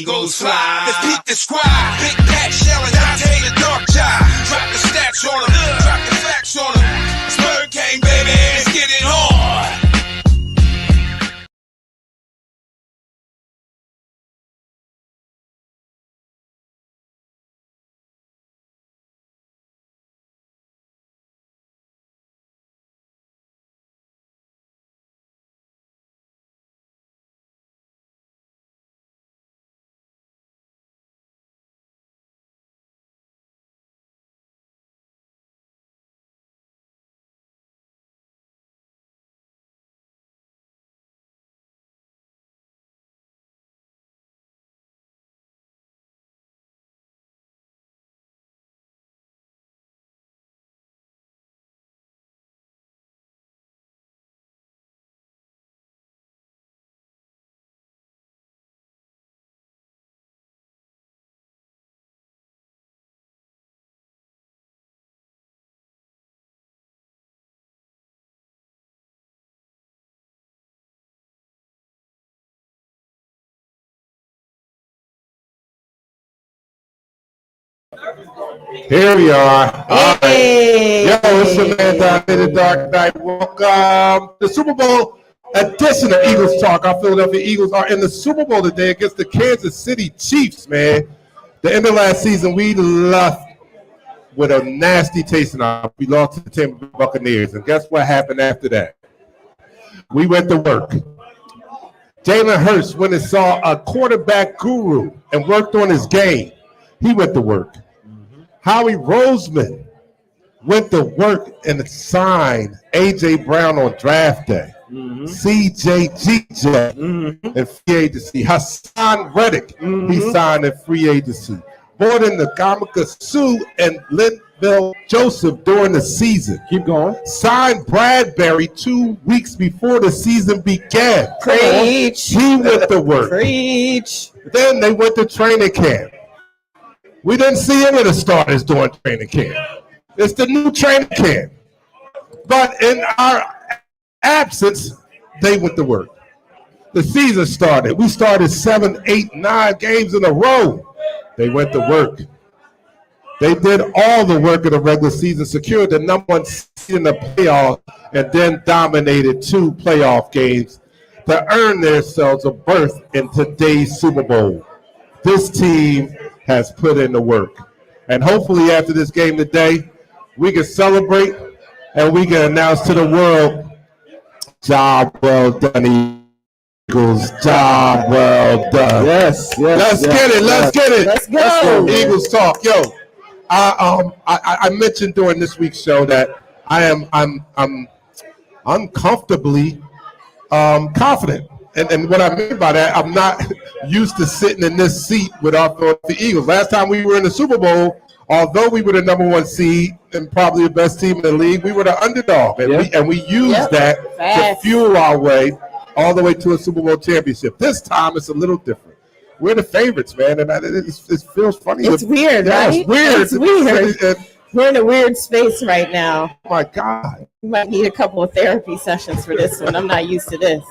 Eagles fly. Let's peep the squad. Big Pat Shell and Dante the Dark Child. Drop the stats on them. Drop the facts on them. Spur King, baby. Let's get it on. Here we are. Hey. Right. Yo, it's your man down in the dark night. Welcome to the Super Bowl edition of Eagles Talk. Our Philadelphia Eagles are in the Super Bowl today against the Kansas City Chiefs, man. The end of last season, we left with a nasty taste in our. We lost to the Tampa Bay Buccaneers. And guess what happened after that? We went to work. Jalen Hurts went and saw a quarterback guru and worked on his game. He went to work. Howie Roseman went to work and signed A.J. Brown on draft day. CJGJ in free agency. Hassan Reddick, he signed in free agency. Brought in the Gamaka Sue and Linville Joseph during the season. Keep going. Signed Bradbury 2 weeks before the season began. Preach. He went to work. Preach. Then they went to training camp. We didn't see any of the starters during training camp. It's the new training camp. But in our absence, they went to work. The season started. We started 7, 8, 9 games in a row. They went to work. They did all the work of the regular season, secured the #1 seed in the playoffs, and then dominated 2 playoff games to earn themselves a berth in today's Super Bowl. This team has put in the work. And hopefully after this game today, we can celebrate and we can announce to the world, job well done, Eagles. Job well done. Yes. Let's get it. Let's go. Eagles talk. Yo, I mentioned during this week's show that I'm uncomfortably confident. And what I mean by that, I'm not used to sitting in this seat with our Philadelphia Eagles. Last time we were in the Super Bowl, although we were the #1 seed and probably the best team in the league, we were the underdog. And we used that to fuel our way all the way to a Super Bowl championship. This time it's a little different. We're the favorites, man, and it feels funny. It's weird, right? It's weird. It's weird. We're in a weird space right now. Oh, my God. You might need a couple of therapy sessions for this one. I'm not used to this.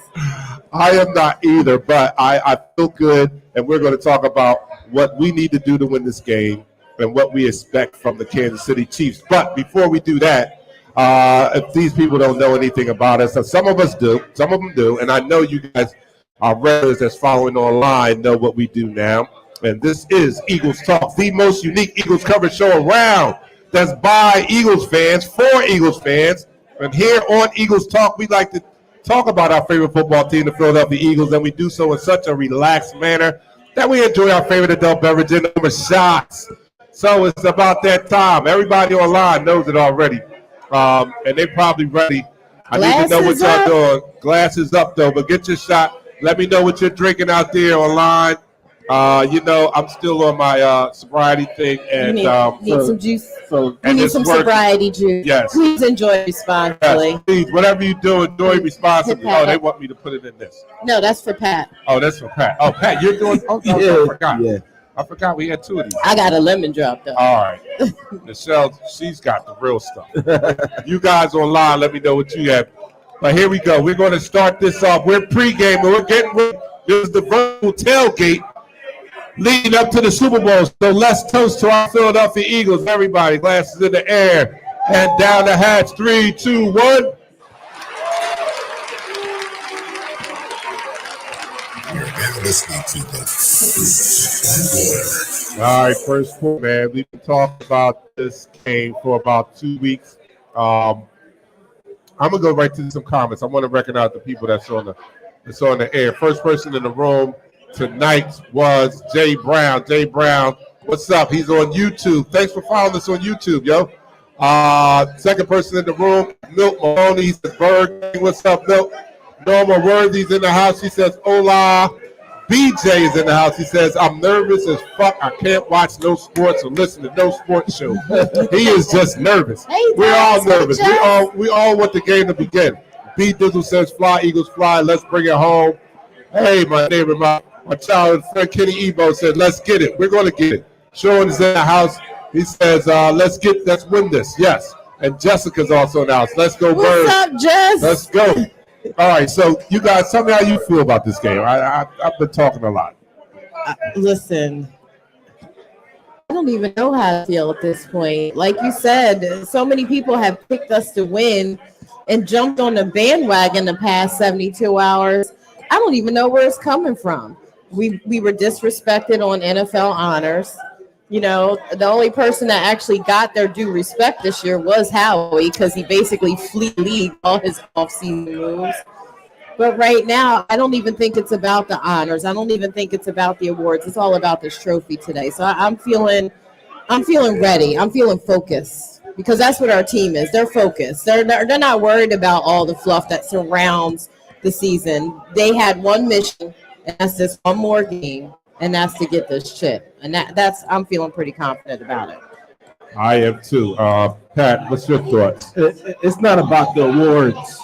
I am not either, but I feel good, and we're going to talk about what we need to do to win this game and what we expect from the Kansas City Chiefs. But before we do that, if these people don't know anything about us, and some of us do, some of them do, and I know you guys, our regulars that's following online, know what we do now. And this is Eagles Talk, the most unique Eagles coverage show around. That's by Eagles fans, for Eagles fans. And here on Eagles Talk, we like to talk about our favorite football team, the Philadelphia Eagles, and we do so in such a relaxed manner that we enjoy our favorite adult beverage in number shots. So it's about that time. Everybody online knows it already, and they're probably ready. I need to know what y'all doing. Glasses up, though, but get your shot. Let me know what you're drinking out there online. I'm still on my sobriety thing, and need some juice. You need some sobriety juice. Yes. Please enjoy responsibly. Yes, please, whatever you do, enjoy responsibly. Oh, they want me to put it in this. No, that's for Pat. Oh, that's for Pat. Oh, Pat, you're doing. Oh, no, Yeah. I forgot. Yeah. I forgot we had 2 of these. I got a lemon drop though. All right, Michelle, she's got the real stuff. You guys online, let me know what you have. But here we go. We're going to start this off. We're pregame, and we're getting ready. This is the virtual tailgate leading up to the Super Bowl. So let's toast to our Philadelphia Eagles. Everybody, glasses in the air and down the hatch. 3, 2, 1. Listening to the All right, first point, man. We've been talking about this game for about 2 weeks. I'm gonna go right to some comments. I want to recognize the people that's on the air. First person in the room tonight was Jay Brown. Jay Brown, what's up? He's on YouTube. Thanks for following us on YouTube, yo. Second person in the room, Milt Maloney. He says, Berg, what's up, Milt? Norma Worthy's in the house. He says, hola. BJ is in the house. He says, I'm nervous as fuck. I can't watch no sports or listen to no sports show. He is just nervous. Hey, We're all nervous. We all want the game to begin. B. Dizzle says, fly, Eagles, fly. Let's bring it home. Hey, my neighbor, my childhood friend Kenny Ebo said, let's get it. We're going to get it. Sean is in the house. He says, let's win this. Yes. And Jessica's also in the house. Let's go, Bird. What's up, Jess? Let's go. All right, so you guys, tell me how you feel about this game. I've been talking a lot. Listen, I don't even know how to feel at this point. Like you said, so many people have picked us to win and jumped on the bandwagon the past 72 hours. I don't even know where it's coming from. We were disrespected on NFL honors. You know, the only person that actually got their due respect this year was Howie because he basically flew the league all his offseason moves. But right now, I don't even think it's about the honors. I don't even think it's about the awards. It's all about this trophy today. So I'm feeling ready. I'm feeling focused because that's what our team is. They're focused. They're not worried about all the fluff that surrounds the season. They had one mission, and that's just one more game. And that's to get this chip. And that's I'm feeling pretty confident about it. I am too. Pat, what's your thoughts? It's not about the awards.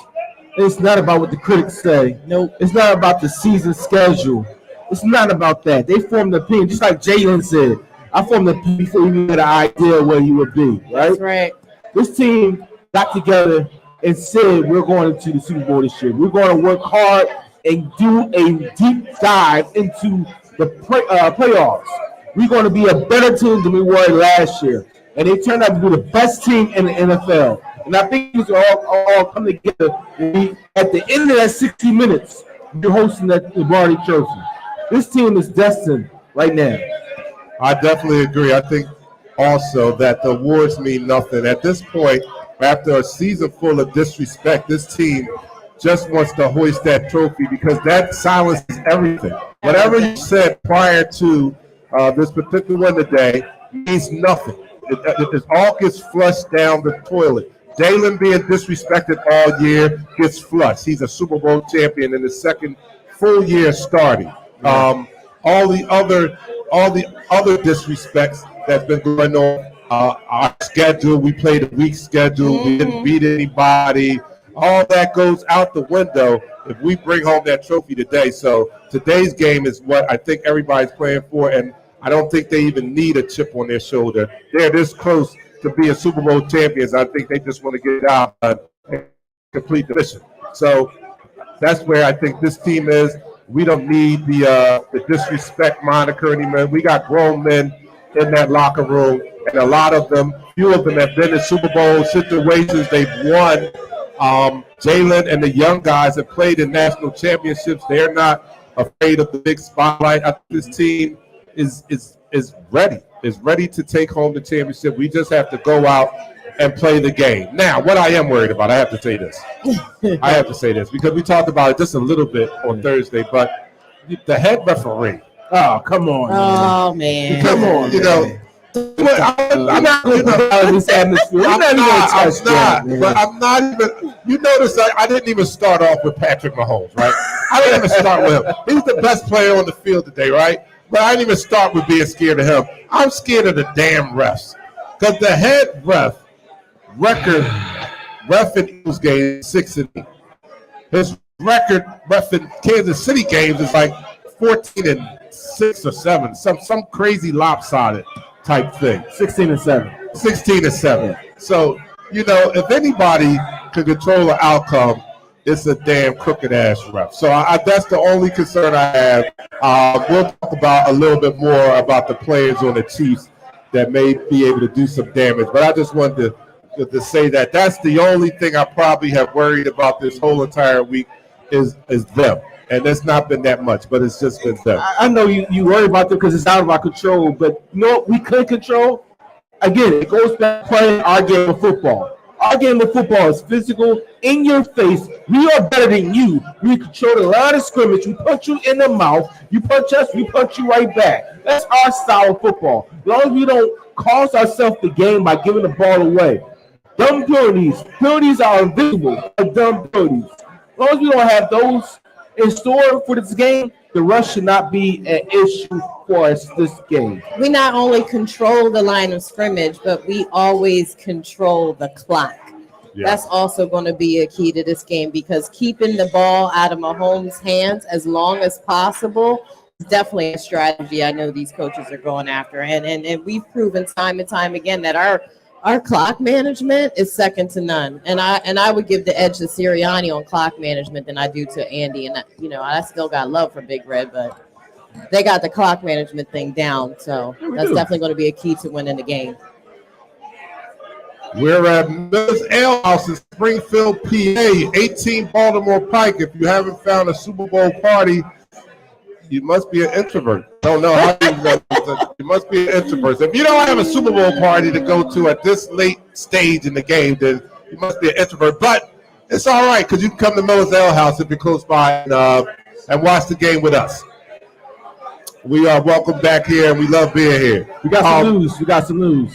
It's not about what the critics say. Nope. It's not about the season schedule. It's not about that. They formed an opinion, just like Jalen said. I formed an opinion before you had an idea where you would be, right? That's right. This team got together and said we're going into the Super Bowl this year. We're going to work hard and do a deep dive into the playoffs. We're going to be a better team than we were last year. And they turned out to be the best team in the NFL. And I think these all come together. At the end of that 60 minutes, you're hosting the Barney Trophy. This team is destined right now. I definitely agree. I think also that the awards mean nothing. At this point, after a season full of disrespect, this team just wants to hoist that trophy because that silences everything. Whatever you said prior to this particular one today means nothing. It all gets flushed down the toilet. Jalen being disrespected all year gets flushed. He's a Super Bowl champion in his second full year starting. All the other disrespects that's been going on. Our schedule, we played a weak schedule. We didn't beat anybody. All that goes out the window if we bring home that trophy today. So today's game is what I think everybody's playing for, and I don't think they even need a chip on their shoulder. They're this close to being Super Bowl champions. I think they just want to get it out and complete the mission. So that's where I think this team is. We don't need the disrespect moniker anymore. We got grown men in that locker room, and a lot of them, few of them have been in Super Bowl situations. They've won. Jalen and the young guys have played in national championships. They're not afraid of the big spotlight. I think this team is ready to take home the championship. We just have to go out and play the game. Now, what I am worried about, I have to say this because we talked about it just a little bit on Thursday, but the head referee. Oh, come on. Oh, man. Come on. You know, I'm not going to this atmosphere. I'm not even. You notice I didn't even start off with Patrick Mahomes, right? I didn't even start with him. He's the best player on the field today, right? But I didn't even start with being scared of him. I'm scared of the damn refs because the head ref in Eagles games 6-8. His record ref in Kansas City games is like 14-6 or 7, some crazy lopsided type thing. 16-7. 16-7. So, you know, if anybody can control the outcome, it's a damn crooked ass ref. So that's the only concern I have. We'll talk about a little bit more about the players on the Chiefs that may be able to do some damage. But I just wanted to say that that's the only thing I probably have worried about this whole entire week is them. And it's not been that much, but it's just been them. I know you worry about them because it's out of our control, but you know what we could control? Again, it goes back to playing our game of football. Our game of football is physical, in your face. We are better than you. We control the line of scrimmage. We punch you in the mouth. You punch us, we punch you right back. That's our style of football. As long as we don't cost ourselves the game by giving the ball away. Dumb penalties. Penalties are invisible, but dumb penalties. As long as we don't have those in store for this game, the rush should not be an issue for us this game. We not only control the line of scrimmage, but we always control the clock. Yeah. That's also going to be a key to this game because keeping the ball out of Mahomes' hands as long as possible is definitely a strategy I know these coaches are going after. And we've proven time and time again that our clock management is second to none. And I would give the edge to Sirianni on clock management than I do to Andy. And, I still got love for Big Red, but they got the clock management thing down. So that's definitely going to be a key to winning the game. We're at Miller's Ale House in Springfield, PA, 18 Baltimore Pike. If you haven't found a Super Bowl party, you must be an introvert. Don't know how you must be an introvert. If you don't have a Super Bowl party to go to at this late stage in the game, then you must be an introvert. But it's all right because you can come to Miller's Ale House if you're close by and watch the game with us. We are welcome back here, and we love being here. We got some news.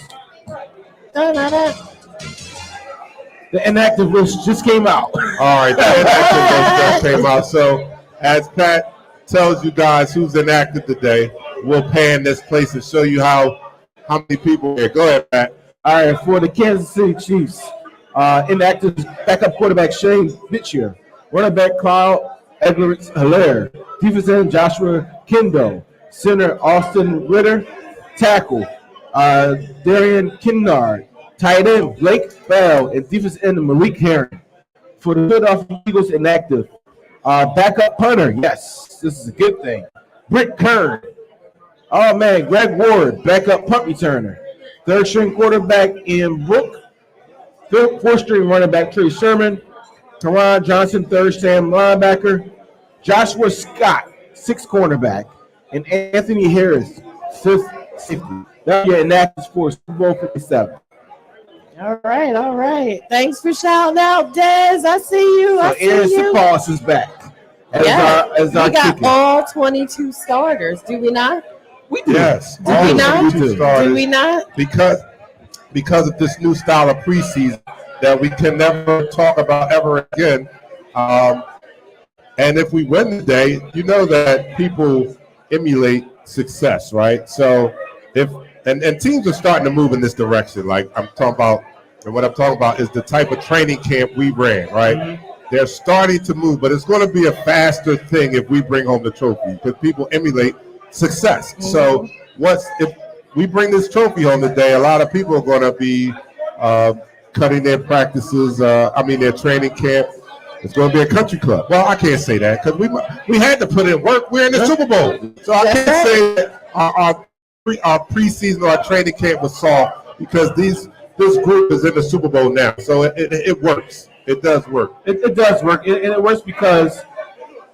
The inactive list just came out. All right, the inactive list just came out. So as Pat tells you guys who's inactive today, we'll pan this place and show you how many people are here. Go ahead, Pat. All right, for the Kansas City Chiefs, inactive backup quarterback Shane Bitcher, running back Kyle Edwards-Helaire, defensive end Joshua Kendo, center Austin Ritter, tackle Darian Kinnard, tight end Blake Bell, and defensive end Malik Herring. For the Philadelphia Eagles, inactive backup punter, yes, this is a good thing, Britt Kern. Oh man, Greg Ward, backup punt returner. Third string quarterback Ian Brook. Fourth string running back Trey Sherman. Teron Johnson, third string linebacker. Joshua Scott, sixth cornerback. And Anthony Harris, fifth safety. That's your inactives for Super Bowl 57. All right. Thanks for shouting out, Dez. I see you. So Aaron Sapos is back. As our we got kicker. all 22 starters, do we not? We do. Yes. Do we not? Do we not? Because of this new style of preseason that we can never talk about ever again. And if we win today, you know that people emulate success, right? So and teams are starting to move in this direction. Like I'm talking about, and what I'm talking about is the type of training camp we ran, right? Mm-hmm. They're starting to move, but it's going to be a faster thing if we bring home the trophy because people emulate success. Mm-hmm. So if we bring this trophy home today, a lot of people are going to be cutting their practices, their training camp. It's going to be a country club. Well, I can't say that because we had to put in work. We're in the Super Bowl. So I can't say that our preseason or our training camp was soft because this group is in the Super Bowl now. So it works. It does work. It does work. And it works because,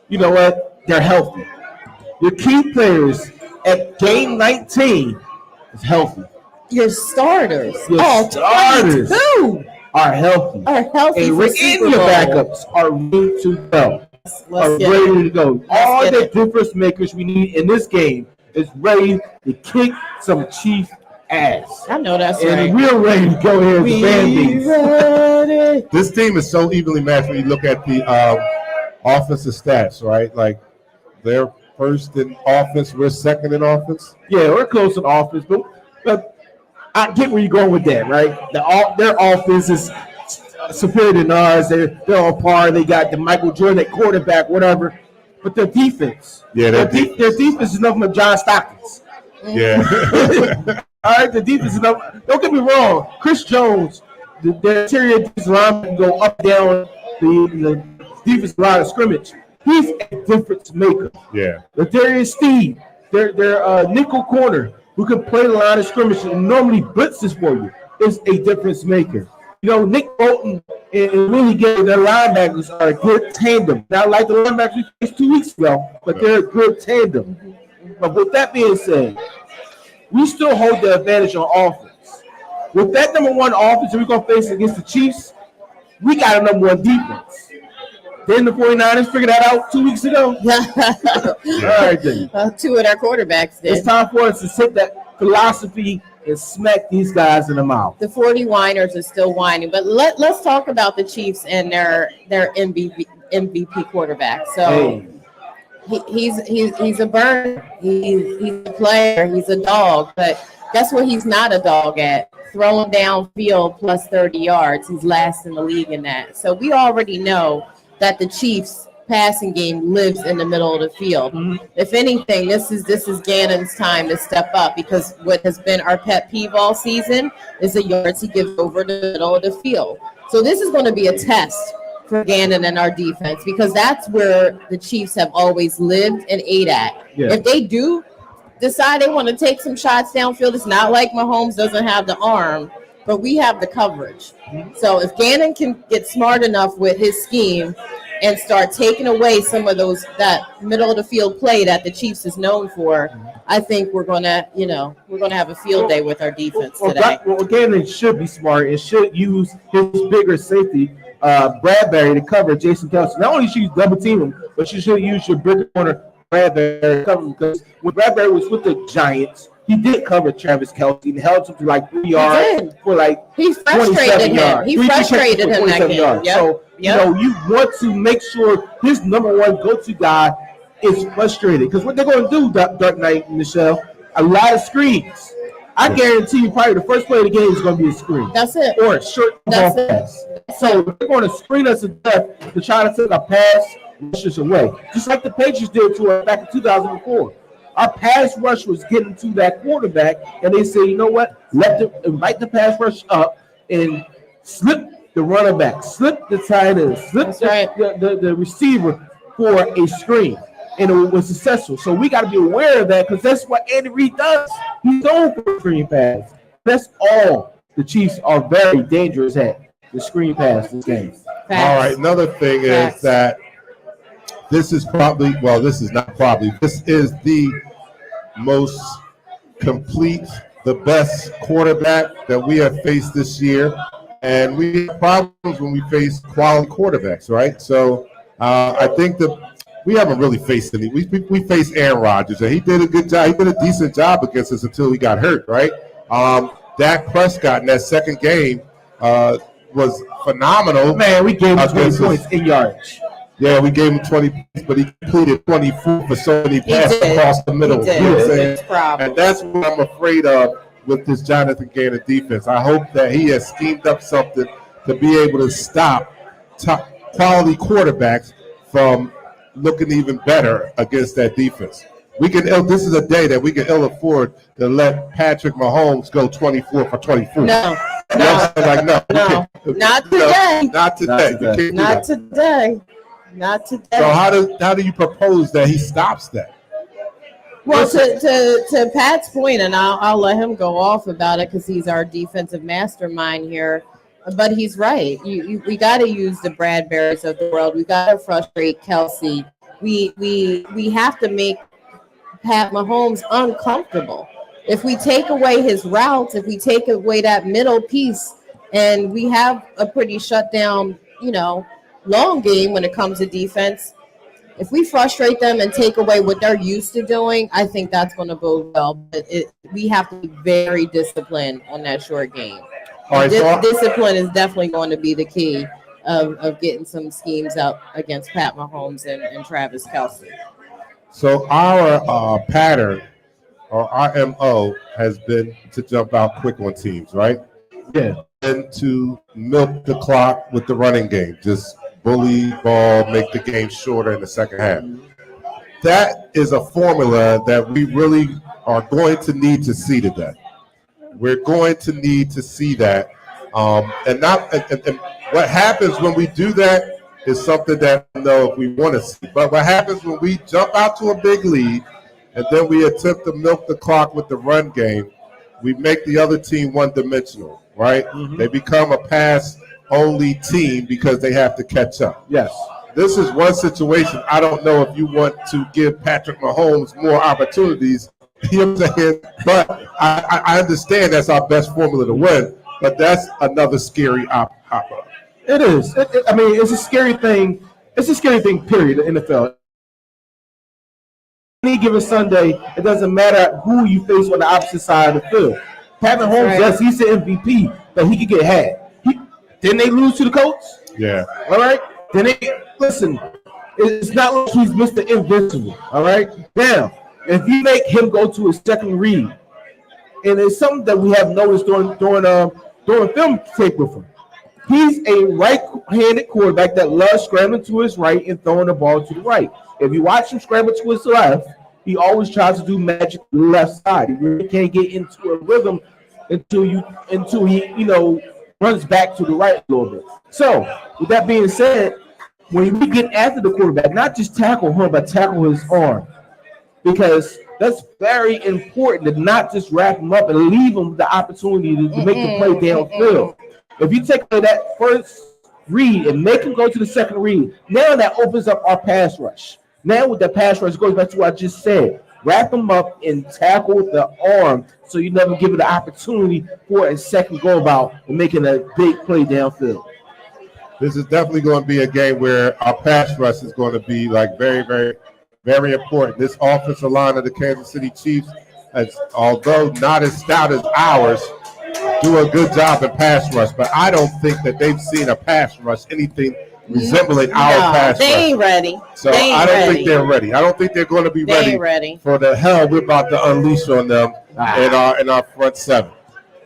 you know what, they're healthy. Your key players at game 19 is healthy. Your starters. Your starters 22 are healthy. And your backups are ready to go. Ready to go. All the difference makers we need in this game is ready to kick some Chief ass. I know that's right. And we're ready to go here as Band-Aids. This team is so evenly matched when you look at the offensive stats, right? Like they're first in offense, we're second in offense. Yeah, we're close in offense, but I get where you're going with that, right? Their offense is superior than ours. They're on par. They got the Michael Jordan at quarterback, whatever. But their defense, their defense is nothing but John Stockton's. Yeah. All right, the defense is nothing. Don't get me wrong. Chris Jones, the interior defensive line can go up down defensive line of scrimmage. He's a difference maker. Yeah. Darius Steve, their nickel corner, who can play the line of scrimmage and normally blitzes for you, is a difference maker. You know, Nick Bolton and Willie Gay, their linebackers are a good tandem. Not like the linebackers we faced 2 weeks ago, but they're a good tandem. But with that being said, we still hold the advantage on offense. With that number one offense that we're going to face against the Chiefs, we got a number one defense. Didn't the 49ers figure that out 2 weeks ago? All right, then. Two of their quarterbacks did. It's time for us to set that philosophy and smack these guys in the mouth. The 40-winers are still whining, but let's talk about the Chiefs and their MVP quarterback. So he's a burner. He's a player. He's a dog. But guess what? He's not a dog at throwing downfield plus 30 yards. He's last in the league in that. So we already know that the Chiefs passing game lives in the middle of the field. Mm-hmm. If anything, this is Gannon's time to step up, because what has been our pet peeve all season is the yards he gives over the middle of the field. So this is going to be a test for Gannon and our defense, because that's where the Chiefs have always lived and ate at. Yeah. If they do decide they want to take some shots downfield, it's not like Mahomes doesn't have the arm, but we have the coverage. Mm-hmm. So if Gannon can get smart enough with his scheme and start taking away some of that middle of the field play that the Chiefs is known for, I think we're gonna have a field day with our defense today. Well, Gannon should be smart and should use his bigger safety, Bradbury, to cover Jason Kelce. Not only should you double team him, but you should use your bigger corner Bradbury to cover him, because when Bradbury was with the Giants, he did cover Travis Kelce and held him to like 3 yards for like he frustrated him. He frustrated him that game. Yep. So you want to make sure his number one go-to guy is frustrated, because what they're going to do, Dark Knight and Michelle, a lot of screens. I guarantee you, probably the first play of the game is going to be a screen. That's it. Or a short ball pass. So they're going to screen us to death to try to take a pass rushes away, just like the Patriots did to us back in 2004. Our pass rush was getting to that quarterback, and they say, you know what? Invite the pass rush up and slip the running back, slip the tight end, slip the receiver for a screen. And it was successful. So we got to be aware of that, because that's what Andy Reid does. He's known for screen pass. That's all the Chiefs are very dangerous at, the screen pass this game. All right, another thing is that this is the most complete, the best quarterback that we have faced this year. And we have problems when we face quality quarterbacks, right? So I think that we haven't really faced any. We faced Aaron Rodgers, and he did a good job. He did a decent job against us until he got hurt, right? Dak Prescott in that second game was phenomenal. Man, we gave him 20 points in yards. Yeah, we gave him 20 points, but he completed 24 for so many passes across the middle. You know what I'm saying? And that's what I'm afraid of with this Jonathan Gannon defense. I hope that he has schemed up something to be able to stop top quality quarterbacks from looking even better against that defense. This is a day that we can ill afford to let Patrick Mahomes go 24 for 24. No. Not today. Not today. So how do you propose that he stops that? Well, to Pat's point, and I'll let him go off about it because he's our defensive mastermind here. But he's right. We got to use the Bradburys of the world. We got to frustrate Kelce. We have to make Pat Mahomes uncomfortable. If we take away his routes, if we take away that middle piece, and we have a pretty shut down, long game when it comes to defense. If we frustrate them and take away what they're used to doing, I think that's going to bode well. But we have to be very disciplined on that short game. All right, discipline is definitely going to be the key of getting some schemes up against Pat Mahomes and Travis Kelce. So our pattern or our MO has been to jump out quick on teams, right? Yeah. And to milk the clock with the running game. Just bully ball, make the game shorter in the second half. That is a formula that we really are going to need to see today. We're going to need to see that. And what happens when we do that is something that I know if we want to see. But what happens when we jump out to a big lead and then we attempt to milk the clock with the run game, we make the other team one-dimensional, right? Mm-hmm. They become a pass-only team because they have to catch up. Yes. This is one situation. I don't know if you want to give Patrick Mahomes more opportunities. You know what I'm saying? But I understand that's our best formula to win, but that's another scary option. It is. I mean, it's a scary thing. It's a scary thing, period, in the NFL. Any given Sunday, it doesn't matter who you face on the opposite side of the field. Patrick Mahomes, yes, he's the MVP, but he could get had. Didn't they lose to the Colts? Yeah. All right? Listen, it's not like he's Mr. Invincible, all right? Now, if you make him go to his second read, and it's something that we have noticed during film tape with him, he's a right-handed quarterback that loves scrambling to his right and throwing the ball to the right. If you watch him scramble to his left, he always tries to do magic to the left side. He really can't get into a rhythm until he runs back to the right a little bit. So, with that being said, when we get after the quarterback, not just tackle him, but tackle his arm, because that's very important to not just wrap him up and leave him the opportunity to make the play downfield. If you take that first read and make him go to the second read, now that opens up our pass rush. Now with the pass rush, goes back to what I just said. Wrap him up and tackle the arm so you never give it the opportunity for a second go about and making a big play downfield. This is definitely going to be a game where our pass rush is going to be like very, very, very important. This offensive line of the Kansas City Chiefs, although not as stout as ours, do a good job in pass rush. But I don't think that they've seen a pass rush anything resembling our pass rush. They ain't ready. So I don't think they're ready. I don't think they're going to be ready for the hell we're about to unleash on them in our front seven.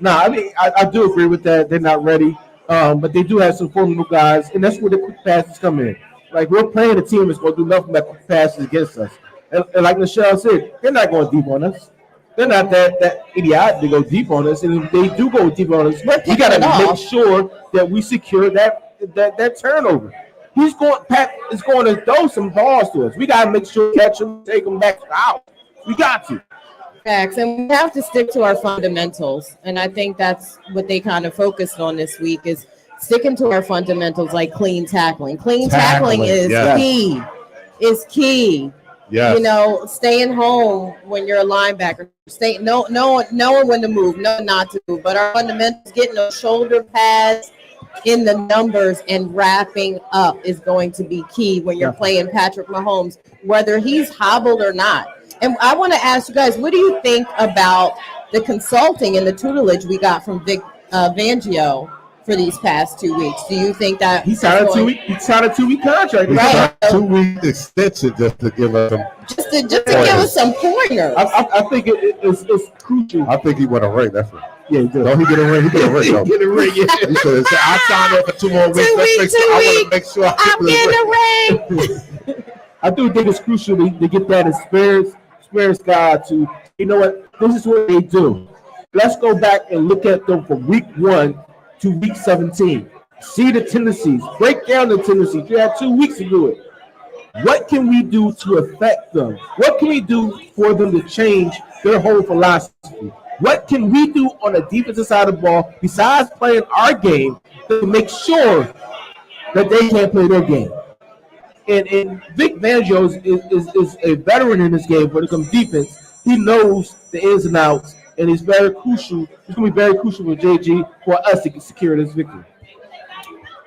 No, I mean, I do agree with that. They're not ready. But they do have some formidable guys, and that's where the quick passes come in. Like, we're playing a team that's going to do nothing but quick passes against us. And like Michelle said, they're not going deep on us. They're not that idiotic to go deep on us. And if they do go deep on us, we got to make sure that we secure that turnover. Pat is going to throw some balls to us. We got to make sure we catch them, take them back out. We got to. Facts, and we have to stick to our fundamentals, and I think that's what they kind of focused on this week is sticking to our fundamentals, like clean tackling. Clean tackling is key. Is key. Yes. Staying home when you're a linebacker, knowing when to move, knowing not to move. But our fundamentals, getting those shoulder pads in the numbers and wrapping up is going to be key when you're playing Patrick Mahomes, whether he's hobbled or not. And I want to ask you guys, what do you think about the consulting and the tutelage we got from Vic Fangio for these past 2 weeks? Do you think that he signed a 2-week contract? Right. 2-week extension just to give us just to give us some pointers. I think it's crucial. I think he went a ring. That's right. Yeah, he did. No, he get a ring. He get a ring. He get a ring. Yeah. He said, I signed up for 2 more weeks. I want to make sure I'm getting a ring. I do think it's crucial to get that experienced guy to, you know what, this is what they do. Let's go back and look at them from week 1 to week 17. See the tendencies. Break down the tendencies. You have 2 weeks to do it. What can we do to affect them? What can we do for them to change their whole philosophy? What can we do on the defensive side of the ball besides playing our game to make sure that they can't play their game? And Vic Fangio is a veteran in this game when it comes to defense. He knows the ins and outs, and it's very crucial. It's going to be very crucial for JG for us to secure this victory.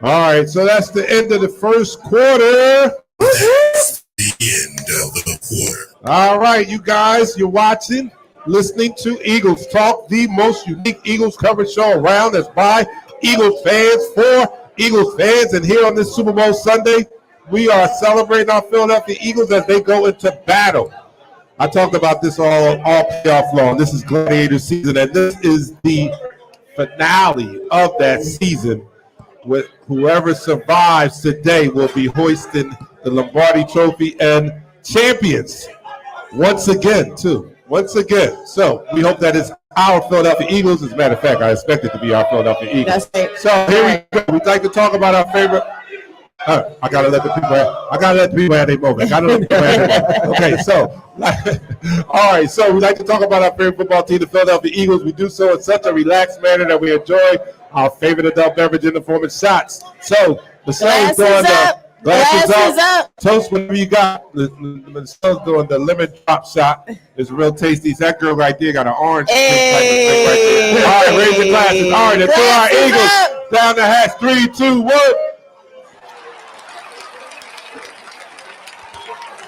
All right, so that's the end of the first quarter. That's the end of the quarter. All right, you guys, you're watching, listening to Eagles Talk, the most unique Eagles coverage show around. That's by Eagles fans for Eagles fans. And here on this Super Bowl Sunday, we are celebrating our Philadelphia Eagles as they go into battle. I talked about this all playoff long. This is Gladiator season, and this is the finale of that season. With whoever survives today will be hoisting the Lombardi Trophy and champions once again, too. Once again. So we hope that it's our Philadelphia Eagles. As a matter of fact, I expect it to be our Philadelphia Eagles. That's it. So here we go. We'd like to talk about our favorite I gotta let the people have their moment. Okay, so all right, so we like to talk about our favorite football team, the Philadelphia Eagles. We do so in such a relaxed manner that we enjoy our favorite adult beverage in the form of shots. So the sun's doing glasses up. Toast whatever you got. The sun's doing the lemon drop shot. It's real tasty. That girl right there got an orange type of thing right there. All right, raise your glasses. All right, and to our Eagles down the hatch. 3, 2, 1.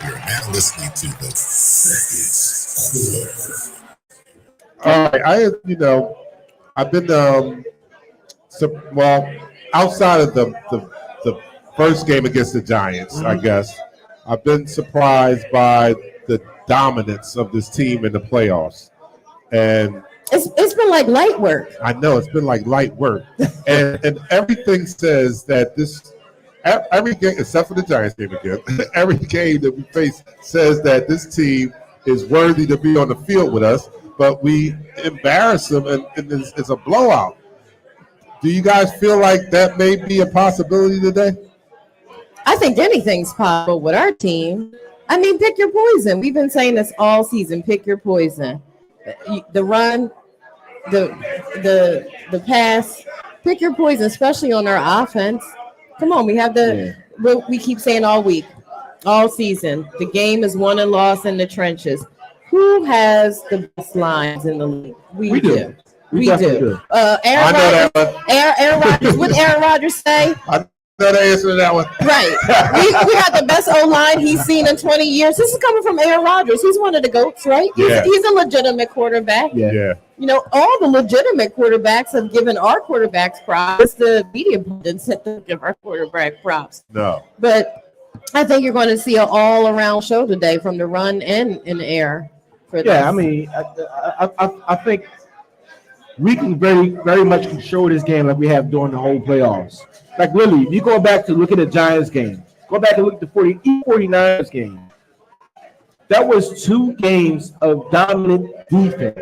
You're now listening to the second quarter. All right, I've been outside of the first game against the Giants, I guess I've been surprised by the dominance of this team in the playoffs, and it's been like light work. I know it's been like light work, and everything says that every game except for the Giants game again, every game that we face says that this team is worthy to be on the field with us, but we embarrass them, and it's a blowout. Do you guys feel like that may be a possibility today? I think anything's possible with our team. I mean, pick your poison. We've been saying this all season. Pick your poison. The run, the pass. Pick your poison, especially on our offense. Come on, we have what we keep saying all week, all season. The game is won and lost in the trenches. Who has the best lines in the league? We do. We do. Aaron Rodgers. What did Aaron Rodgers say? I know the answer to that one. Right. We got the best O-line he's seen in 20 years. This is coming from Aaron Rodgers. He's one of the GOATs, right? He's a legitimate quarterback. Yeah. You know, all the legitimate quarterbacks have given our quarterbacks props. The media pundits have give our quarterback props. No. But I think you're going to see an all-around show today from the run and in the air. I mean, I think we can very, very much control this game like we have during the whole playoffs. Like, really, if you go back to look at the Giants game, go back and look at the 49ers game, that was 2 games of dominant defense.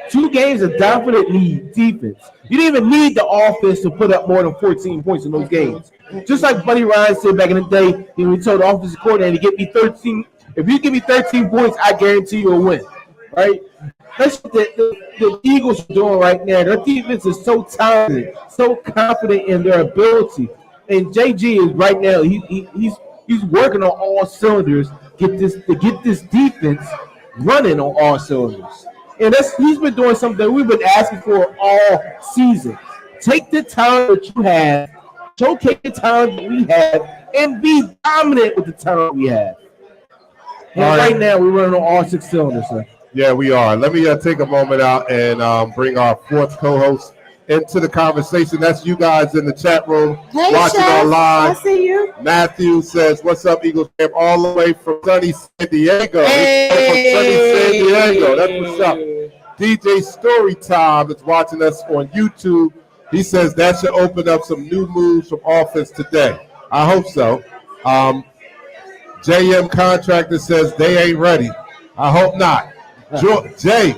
2 games of dominant defense. You didn't even need the offense to put up more than 14 points in those games. Just like Buddy Ryan said back in the day, when he told the offensive coordinator to get me 13. If you give me 13 points, I guarantee you'll win. Right? That's what the Eagles are doing right now. Their defense is so talented, so confident in their ability. And JG is right now, he's working on all cylinders to get this defense running on all cylinders. And he's been doing something we've been asking for all season. Take the talent that you have, showcase the talent that we have, and be dominant with the talent we have. And right now, we're running on all 6 cylinders, sir. Yeah, we are. Let me take a moment out and bring our 4th co-host into the conversation. That's you guys in the chat room watching online. I see you. Matthew says, "What's up, Eagles fam? All the way from sunny San Diego." Hey. From sunny San Diego. That's what's up. DJ Storytime is watching us on YouTube. He says that should open up some new moves from offense today. I hope so. JM Contractor says they ain't ready. I hope not. Jay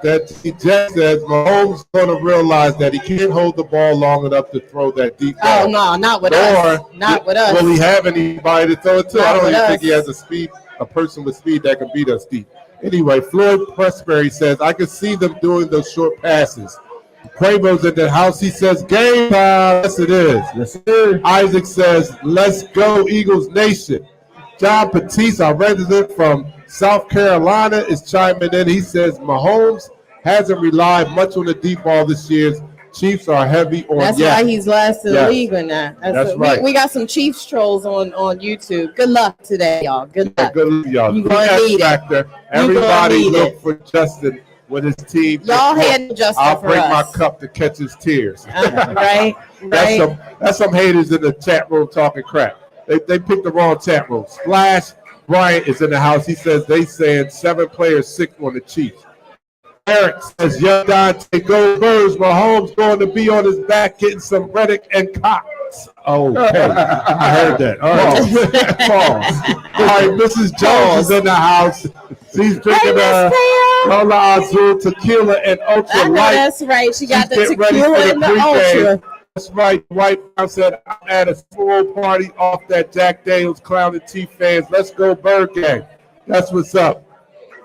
says Mahomes going to realize that he can't hold the ball long enough to throw that deep ball. Oh, no, not with us. Not with us. Will he have anybody to throw it to? Not I don't even us. think he has a person with speed that can beat us deep. Anyway, Floyd Pressberry says, I can see them doing those short passes. Quavo's in the house. He says, game time. Yes, it is. Yes, sir. Isaac says, let's go, Eagles Nation. John Patisse, our resident from South Carolina, is chiming in. He says Mahomes hasn't relied much on the deep ball this year. Chiefs are heavy on That's why he's last in the league in that. That's right. We got some Chiefs trolls on YouTube. Good luck today, y'all. Good luck. Good luck, y'all. You gonna need it. Everybody look for Justin with his team. Y'all had Justin I'll for break us. my cup to catch his tears. Right. That's some haters in the chat room talking crap. They picked the wrong chat room. Splash Bryant is in the house. He says they saying 7 players sick on the Chiefs. Eric says, young Dante, go Birds. Mahomes going to be on his back getting some Reddick and Cox. Okay. I heard that. All right. Pause. All right, Mrs. Jones is in the house. She's drinking Cola Azul tequila and Ultra I know Light. that's right. She got the She's getting ready tequila for and the pregame. Ultra. That's right. White Brown said, I'm at a full party off that Jack Daniels Clown and T fans. Let's go Bird Gang. That's what's up.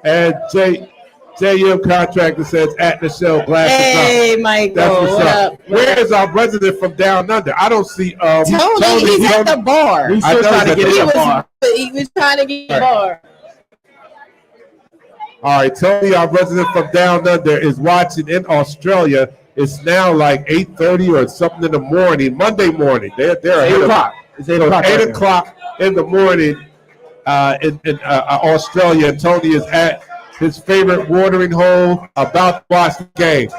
And JM Contractor says, at the show, glasses up. Hey, Michael. That's what's What up. up? Where is our resident from down under? I don't see Tony, he's at the bar. He's still trying to get in the bar. He was trying to get in the bar. All right, Tony, our resident from down under, is watching in Australia. It's now like 8:30 or something in the morning, Monday morning. They're 8 o'clock. It's 8 o'clock. 8 o'clock in the morning in Australia. And Tony is at his favorite watering hole, about to watch the game.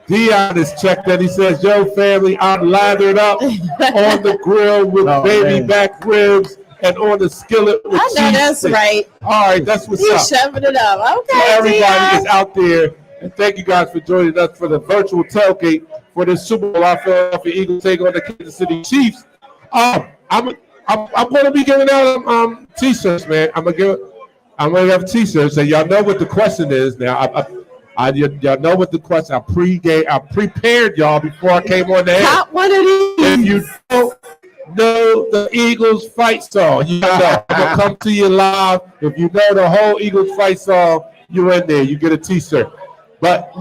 Dion is checked in. He says, yo, family, I'm lathered up on the grill with baby back ribs and on the skillet with cheese. I know that's sticks. Right. All right, that's what's up. He's shoving it up. Okay, So everybody Dion. is out there. And thank you guys for joining us for the virtual tailgate for this Super Bowl. Our Philadelphia Eagles take on the Kansas City Chiefs. I'm going to be giving out T-shirts, man. I'm gonna have T-shirts, and y'all know what the question is now. Y'all know what the question. I prepared y'all before I came on the air. Top one of these. If you don't know the Eagles fight song, you know I'm gonna come to you live. If you know the whole Eagles fight song, you're in there. You get a T-shirt. But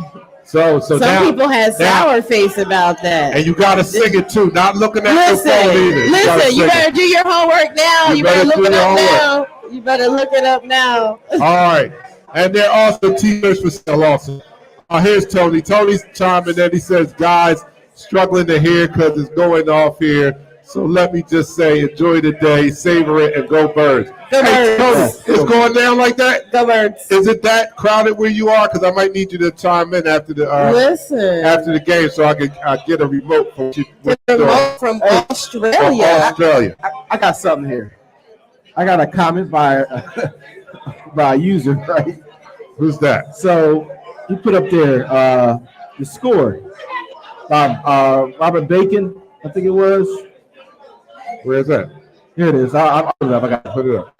so Some now, people had sour face about that. and you gotta sing it too. Not looking at your phone either. Listen, you sing better it. do your homework now. You better look it up now. You better look it up now. All right. And there are also T-shirts for sale also. Here's Tony. Tony's chiming in. He says, guys, struggling to hear because it's going off here. So let me just say, enjoy the day, savor it, and go Birds. Go Hey, Birds. Tony, it's going down like that? Go Birds. Is it that crowded where you are? Because I might need you to chime in after the game so I can get a remote from you. Remote from Australia. I got something here. I got a comment by a user, right? Who's that? So he put up there the score. Robert Bacon, I think it was. Where is that? Here it is. I got to put it up.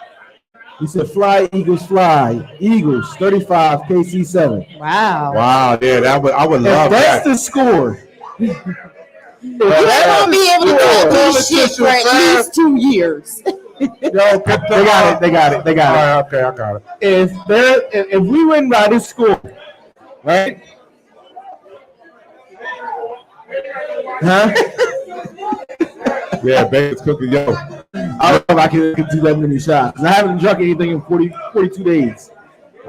He said, "Fly Eagles, fly Eagles, 35 KC 7." Wow. Wow, yeah, I would love That's that. the score. You're gonna be able to call this shit for at least 2 years. Yo, they got it. All right, okay, I got it. If we win by this score, right? Huh? Yeah, Bacon's cooking. Yo, I don't know if I can do that many shots because I haven't drunk anything in 42 days.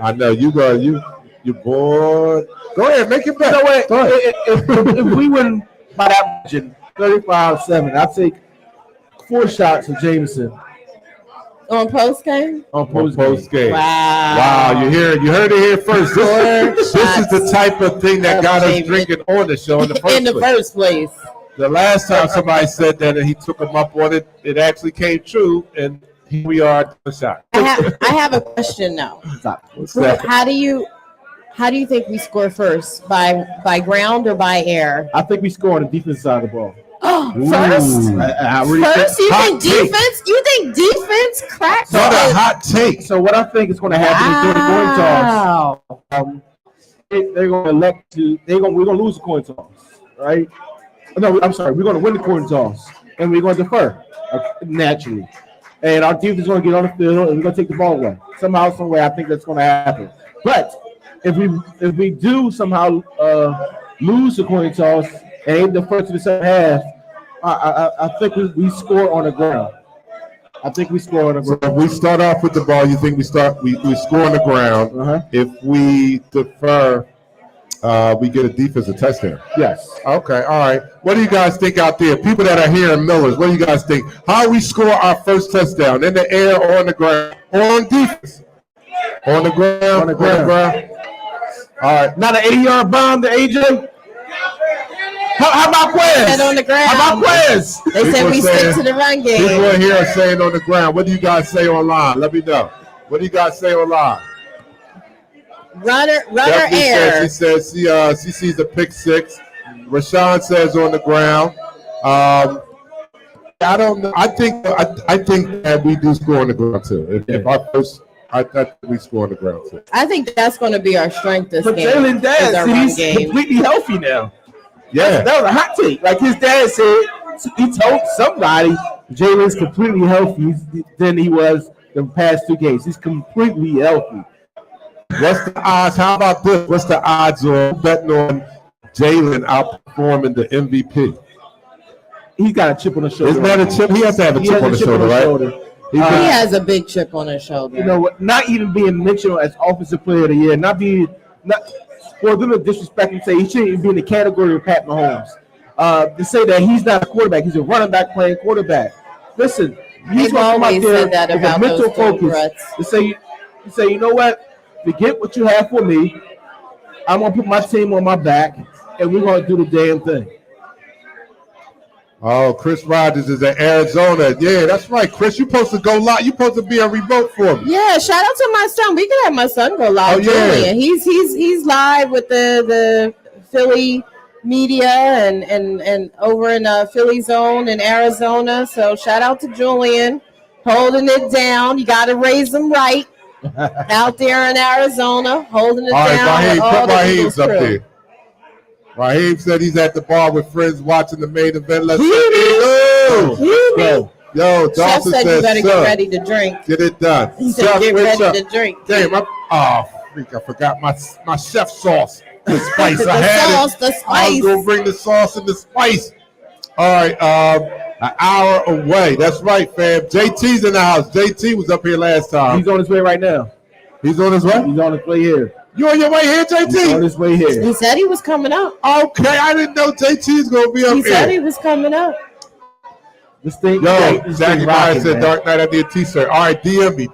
I know you bored. Go ahead, make it better. No way. If we win by that margin, 35-7, I'll take 4 shots of Jameson. On post game? On post game. Wow. You heard it here first. This is the type of thing that got us drinking on the show in the first place. The last time somebody said that and he took them up on it, it actually came true, and here we are at the shot. I have a question now. What's that? How do you think we score first? By ground or by air? I think we score on the defense side of the ball. First? First, you think defense? You think defense cracks? Not a hot take. So what I think is going to happen is during the coin toss, they're going to elect to. We're going to lose the coin toss, right? No, I'm sorry. We're going to win the coin toss, and we're going to defer naturally. And our defense is going to get on the field, and we're going to take the ball away. Somehow, some way, I think that's going to happen. But if we do somehow lose the coin toss and defer to the second half, I think we score on the ground. I think we score on the ground. So if we start off with the ball, you think we score on the ground. Uh-huh. If we defer, we get a defensive touchdown. Yes. Okay, all right. What do you guys think out there? People that are here in Millers, what do you guys think? How we score our first touchdown? In the air or on the ground? Or on defense? On the ground? On the ground. All right. Not an 80-yard bomb to AJ? How about Quez? On the ground. How about Quez? They said we stick to the run game. People here are saying on the ground. What do you guys say online? Let me know. What do you guys say online? Runner Stephanie air. says she sees a pick six. Rashawn says on the ground. I don't know. I think that we do score on the ground too. If our first, I think we score on the ground too. I think that's going to be our strength this But game. Jalen is our run Daz, he's game. completely healthy now. Yeah. That was a hot take. Like his dad said, he told somebody Jalen's completely healthy than he was the past 2 games. He's completely healthy. What's the odds? How about this? What's the odds on betting on Jalen outperforming the MVP? He's got a chip on the shoulder. Isn't that a chip? He has to have a chip on the shoulder, right? He has a big chip on his shoulder. You know, not even being mentioned as offensive player of the year, not for them to disrespect and say he shouldn't even be in the category of Pat Mahomes. To say that he's not a quarterback, he's a running back playing quarterback. Listen, he's always said that about mental those focus. To say, you know what? Forget what you have for me. I'm gonna put my team on my back, and we're gonna do the damn thing. Oh, Chris Rogers is in Arizona. Yeah, that's right. Chris, you supposed to go live. You supposed to be on remote for me. Yeah, shout out to my son. We could have my son go live. Oh, yeah. He's live with the Philly media and over in Philly zone in Arizona. So shout out to Julian holding it down. You got to raise them right out there in Arizona, holding it down. Raheem, all put the Raheem Eagles up crew. there. Raheem said he's at the bar with friends watching the main event. Let's go. Yo, Chef Dawson said you better "Sir, get ready to drink. Get it done. He said get ready to drink. Damn, freak, I forgot my chef sauce. The spice. The I had sauce, it. the I was spice. going to bring the sauce and the spice. All right, an hour away. That's right, fam. JT's in the house. JT was up here last time. He's on his way right now. He's on his way? He's on his way here. You on your way here, JT? He's on his way here. He said he was coming up. Okay, I didn't know JT's going to be up He here. said he was coming up. This thing, Yo, this Jackie thing Meyer rocking, said man. Dark Knight, I need a t-shirt. All right, DM me.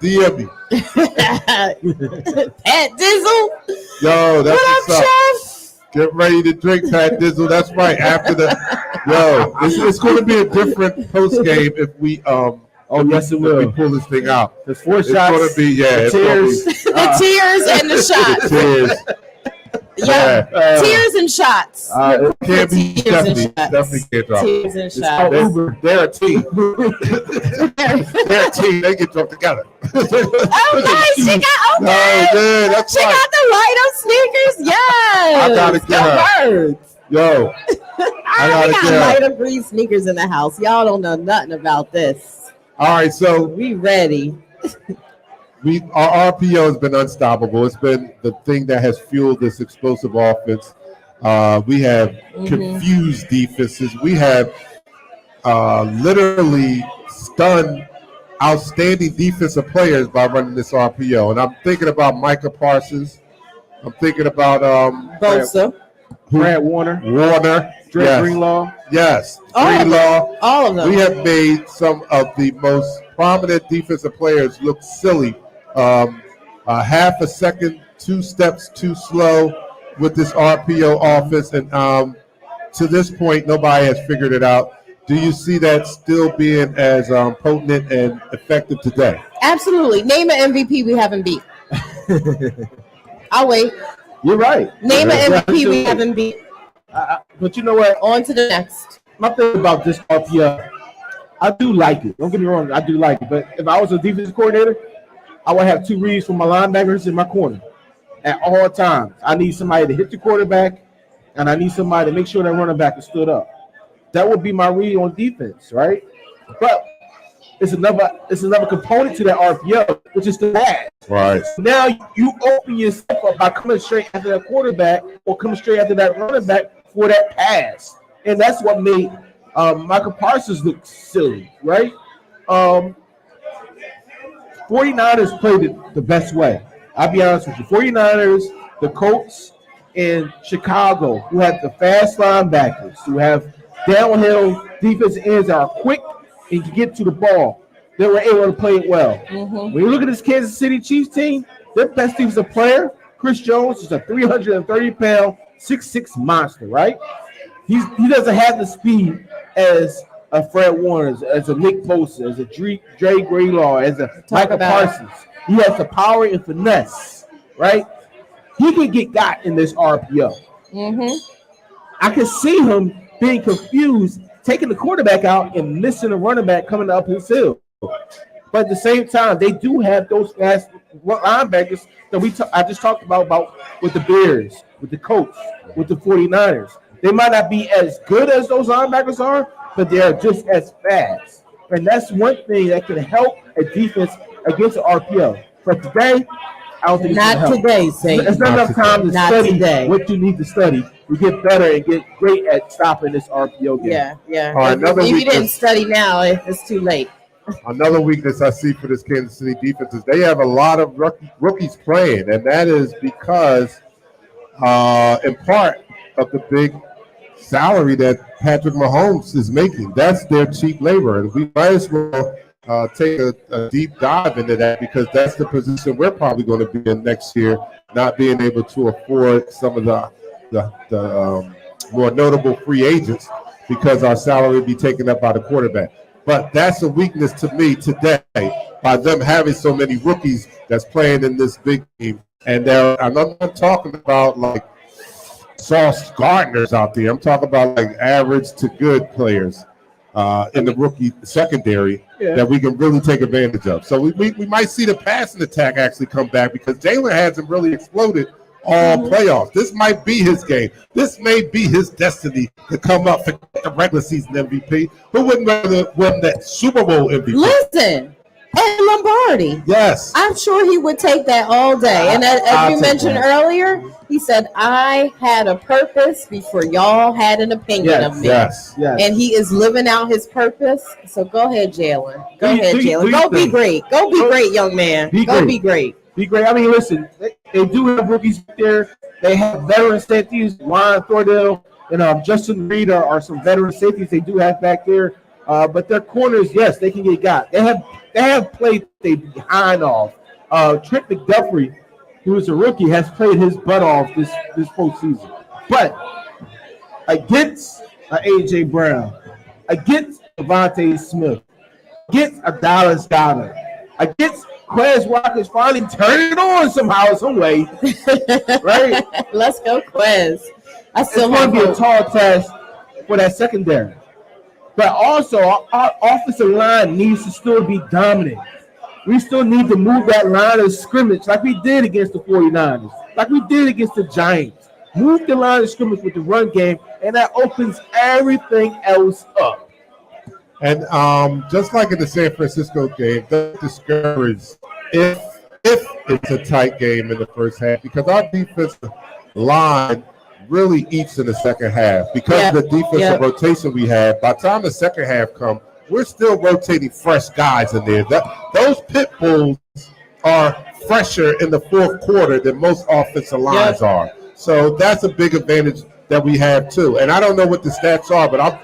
Pat Dizzle. Yo, that's What what's up, up. Chef? Get ready to drink, Pat Dizzle. That's right. After the it's going to be a different post game if we yes, it if will. we pull this thing out. There's 4 It's shots. going to be the tears. The tears and the shots. Cheers. Yeah, tears and shots. It can't be Tears and shots. definitely can't drop. Tears and It's shots. called Uber. They're a team. They're a team. They get drunk together. Oh, nice. She got No, yeah, that's She right. got the light up sneakers. Yes. I gotta get her. Words. Yo, We gotta got get her. light up green sneakers in the house. Y'all don't know nothing about this. all right. So We ready. our RPO has been unstoppable. It's been the thing that has fueled this explosive offense. We have confused defenses. We have literally stunned outstanding defensive players by running this RPO. And I'm thinking about Micah Parsons. I'm thinking about Bosa. Brad Warner. Drake Yes. Greenlaw. Yes. All of them. Greenlaw. All of them. We have made some of the most prominent defensive players look silly. A half a second, 2 steps too slow with this RPO offense. And to this point, nobody has figured it out. Do you see that still being as potent and effective today? Absolutely. Name an MVP we haven't beat. I'll wait. You're right. Name an Yeah, MVP we absolutely. haven't beat. But you know what? On to the next. My thing about this RPO, I do like it. Don't get me wrong, I do like it. But if I was a defensive coordinator, I would have 2 reads for my linebackers in my corner at all times. I need somebody to hit the quarterback, and I need somebody to make sure that running back is stood up. That would be my read on defense, right? But it's another component to that RPO, which is the pass. Right. Now you open yourself up by coming straight after that quarterback or coming straight after that running back for that pass. And that's what made Michael Parsons look silly, right? 49ers played it the best way. I'll be honest with you. 49ers, the Colts, and Chicago, who have the fast linebackers, who have downhill defensive ends that are quick and can get to the ball, they were able to play it well. When you look at this Kansas City Chiefs team, their best defensive player, Chris Jones, is a 330-pound, 6'6" monster, right? He doesn't have the speed as a Fred Warner, as a Nick Bosa, as a Dre Greenlaw, as a Michael Parsons. He has the power and finesse, right? He can get got in this RPO. I can see him being confused, taking the quarterback out and missing a running back coming up his hill. But at the same time, they do have those fast linebackers that I just talked about with the Bears, with the Colts, with the 49ers. They might not be as good as those linebackers are, but they are just as fast. And that's one thing that can help a defense against an RPO. But today, I don't think it's Not gonna help. today, Satan. It's not enough time to Not study today. what you need to study. You get better and get great at stopping this RPO game. Yeah. All right, If you didn't study now, it's too late. Another weakness I see for this Kansas City defense is they have a lot of rookies playing, and that is because, in part, of the big salary that Patrick Mahomes is making. That's their cheap labor, and we might as well take a deep dive into that because that's the position we're probably going to be in next year, not being able to afford some of the more notable free agents because our salary will be taken up by the quarterback. But that's a weakness to me today by them having so many rookies that's playing in this big team. And I'm not talking about like Sauce Gardner's out there. I'm talking about like average to good players in the rookie secondary that we can really take advantage of. So we might see the passing attack actually come back because Jalen hasn't really exploded all playoffs. This might be his game. This may be his destiny to come up for the regular season MVP. Who wouldn't rather win that Super Bowl MVP? Listen, and Lombardi. Yes. I'm sure he would take that all day. And as you mentioned earlier, he said, I had a purpose before y'all had an opinion of me. Yes. And he is living out his purpose. So go ahead, Jalen. Go ahead, Jalen. Go be great. Go be great, young man. Go be great. Be great. I mean, listen, they do have rookies there. They have veteran safeties. Juan Thordell and Justin Reed are some veteran safeties they do have back there. But their corners, yes, they can get got. They have played they behind off. Trent McDuffie, who is a rookie, has played his butt off this postseason. But against A.J. Brown, against Devontae Smith, against a Dallas Goedert, against Quez Watkins finally turning it on somehow, some way. Right? Let's go, Quez. It's going to be a tall task for that secondary. But also, our offensive line needs to still be dominant. We still need to move that line of scrimmage like we did against the 49ers, like we did against the Giants. Move the line of scrimmage with the run game, and that opens everything else up. And just like in the San Francisco game, don't discourage if it's a tight game in the first half because our defensive line really eats in the second half because of the defensive rotation we have. By the time the second half comes, we're still rotating fresh guys in there. Those pit bulls are fresher in the fourth quarter than most offensive lines are. So that's a big advantage that we have too. And I don't know what the stats are, but I'll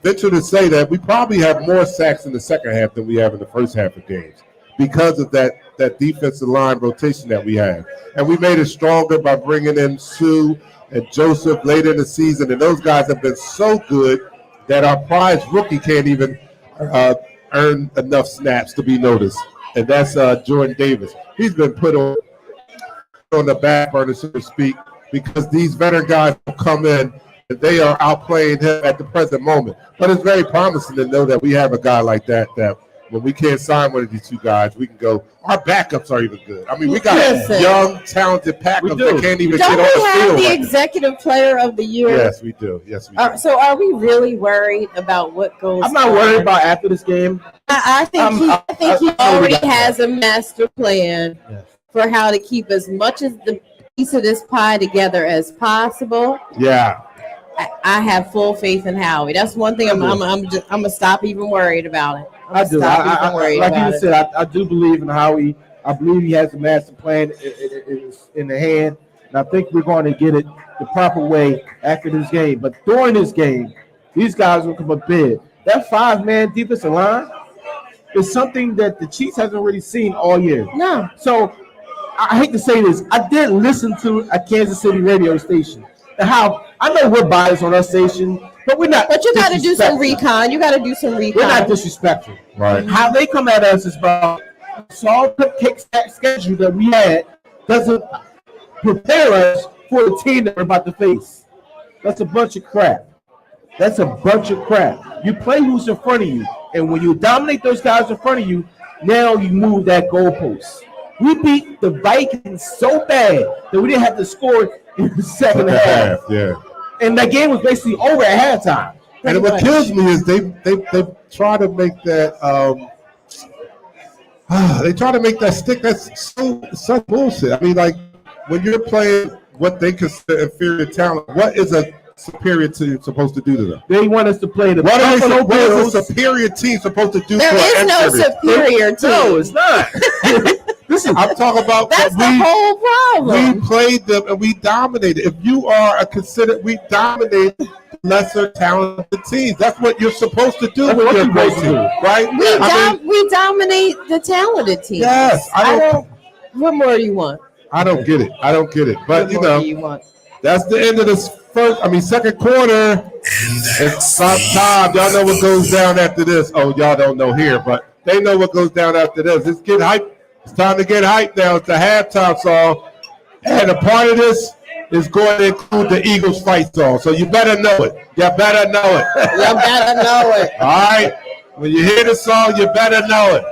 venture to say that we probably have more sacks in the second half than we have in the first half of games because of that defensive line rotation that we have. And we made it stronger by bringing in Sue and Joseph later in the season. And those guys have been so good that our prize rookie can't even earn enough snaps to be noticed. And that's Jordan Davis. He's been put on the back burner, so to speak, because these veteran guys have come in and they are outplaying him at the present moment. But it's very promising to know that we have a guy like that when we can't sign one of these two guys, we can go. Our backups are even good. I mean, we got young, talented backups that can't even get on the field. Don't we have the executive player of the year? Yes, we do. Yes, we do. So are we really worried about what goes on? I'm not worried about after this game. I think he already has a master plan for how to keep as much of the piece of this pie together as possible. Yeah. I have full faith in Howie. That's one thing I'm gonna stop even worried about it. I do. Like you said, I do believe in Howie. I believe he has a master plan in the hand, and I think we're going to get it the proper way after this game. But during this game, these guys will come up big. That 5-man defensive line is something that the Chiefs hasn't really seen all year. No. So I hate to say this. I did listen to a Kansas City radio station. How I know we're biased on our station, but we're not. But you got to do some recon. You got to do some recon. We're not disrespectful. Right. How they come at us is about solve the kick schedule that we had doesn't prepare us for the team that we're about to face. That's a bunch of crap. You play who's in front of you, and when you dominate those guys in front of you, now you move that goalpost. We beat the Vikings so bad that we didn't have to score in the second half. Yeah. And that game was basically over at halftime. And what kills me is they try to make that they try to make that stick. That's so bullshit. I mean, like when you're playing what they consider inferior talent, what is a superior team supposed to do to them? They want us to play the what Buffalo is a superior team supposed to do? There is no superior team. No, it's not. Listen, I'm talking about that's the whole problem. We played them and we dominated. If you are we dominated lesser talented teams. That's what you're supposed to do with your great team, right? We dominate the talented teams. Yes, I don't. What more do you want? I don't get it. But you want? That's the end of this second quarter. It's time. Y'all know what goes down after this. Oh, y'all don't know here, but they know what goes down after this. Let's get hyped. It's time to get hyped now. It's the halftime song. And a part of this is going to include the Eagles fight song. So you better know it. You better know it. All right? When you hear the song, you better know it.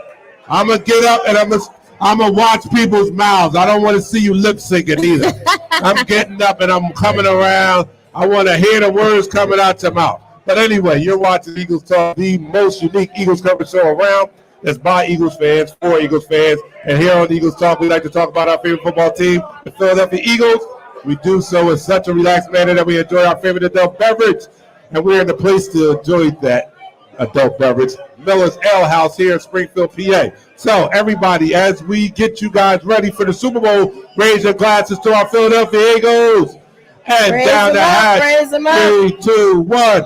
I'm going to get up and I'm going to watch people's mouths. I don't want to see you lip syncing either. I'm getting up and I'm coming around. I want to hear the words coming out your mouth. But anyway, you're watching Eagles Talk, the most unique Eagles coverage show around. That's by Eagles fans, for Eagles fans. And here on Eagles Talk, we like to talk about our favorite football team, the Philadelphia Eagles. We do so in such a relaxed manner that we enjoy our favorite adult beverage. And we're in the place to enjoy that adult beverage, Miller's Ale House here in Springfield, PA. So, everybody, as we get you guys ready for the Super Bowl, raise your glasses to our Philadelphia Eagles. And raise down the hatch. 3, 2, 1.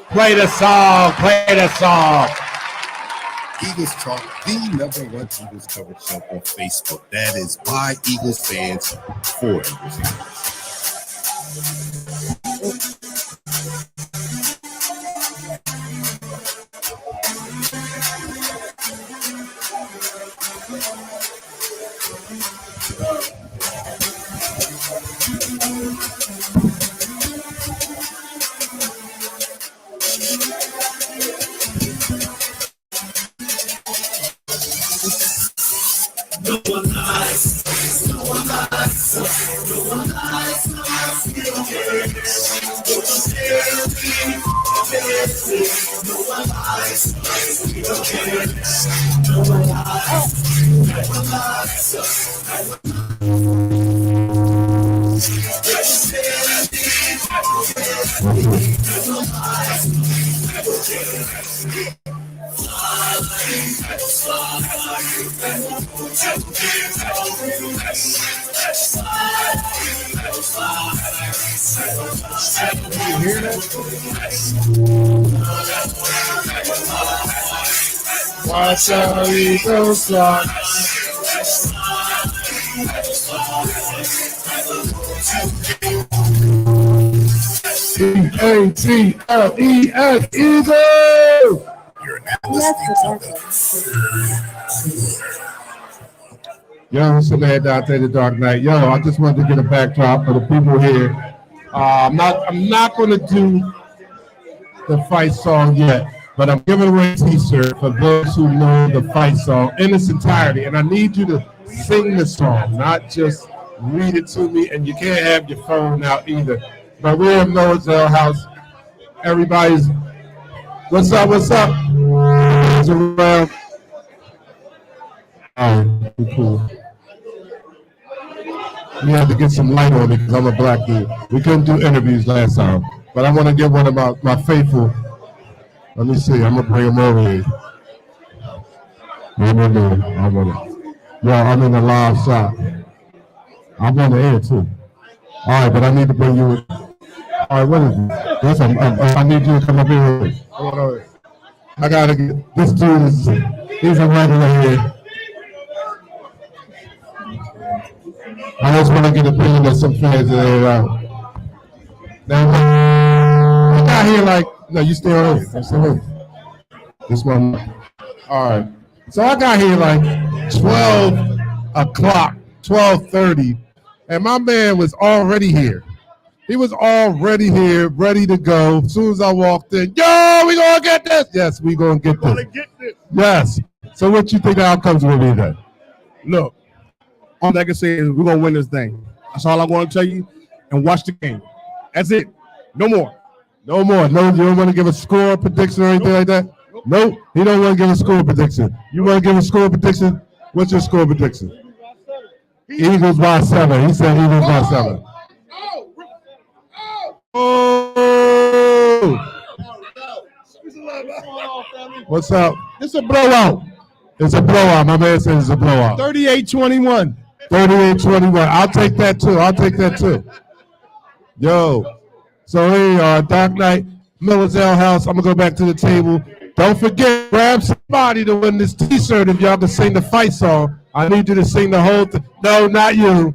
Play the song. Eagles Talk, the #1 Eagles coverage show on Facebook. That is by Eagles fans, for Eagles fans. Watch our Eagles fly. E-A-T-L-E-S, Eagles! You're now listening to Yo, it's the man Dante the Dark Knight. Yo, I just wanted to get a backdrop for the people here. I'm not going to do the fight song yet, but I'm giving away a t-shirt for those who know the fight song in its entirety. And I need you to sing the song, not just read it to me, and you can't have your phone out either. But we're in Noah's House. Everybody's, what's up? Around. All right, cool. We had to get some light on me because I'm a black dude. We couldn't do interviews last time, but I want to get one of my faithful. Let me see. I'm gonna bring him over here. I'm in the live shot. I'm on the air too. All right, but I need to bring you. All right, what is it? I need you to come up here. I gotta get this dude. He's a regular here. I just want to get an opinion of some fans that are around. Now, I got here like, no, you stay on here. This one. All right. So I got here like 12 o'clock, 12:30, and my man was already here. He was already here, ready to go. As soon as I walked in, yo, we gonna get this. Yes, we gonna get this. Yes. So what you think the outcomes will be then? Look, all I can say is we're gonna win this thing. That's all I want to tell you. And watch the game. That's it. No more. No more. No, you don't want to give a score prediction or anything like that? Nope. He don't want to give a score prediction. You want to give a score prediction? What's your score prediction? Eagles by 7. He said Eagles by 7. Oh! What's up? It's a blowout. It's a blowout. My man says it's a blowout. 38-21. 38-21. I'll take that too. Yo. So here you are, Dark Knight, Miller's Ale House. I'm going to go back to the table. Don't forget, grab somebody to win this t-shirt if y'all can sing the fight song. I need you to sing the whole thing. No, not you.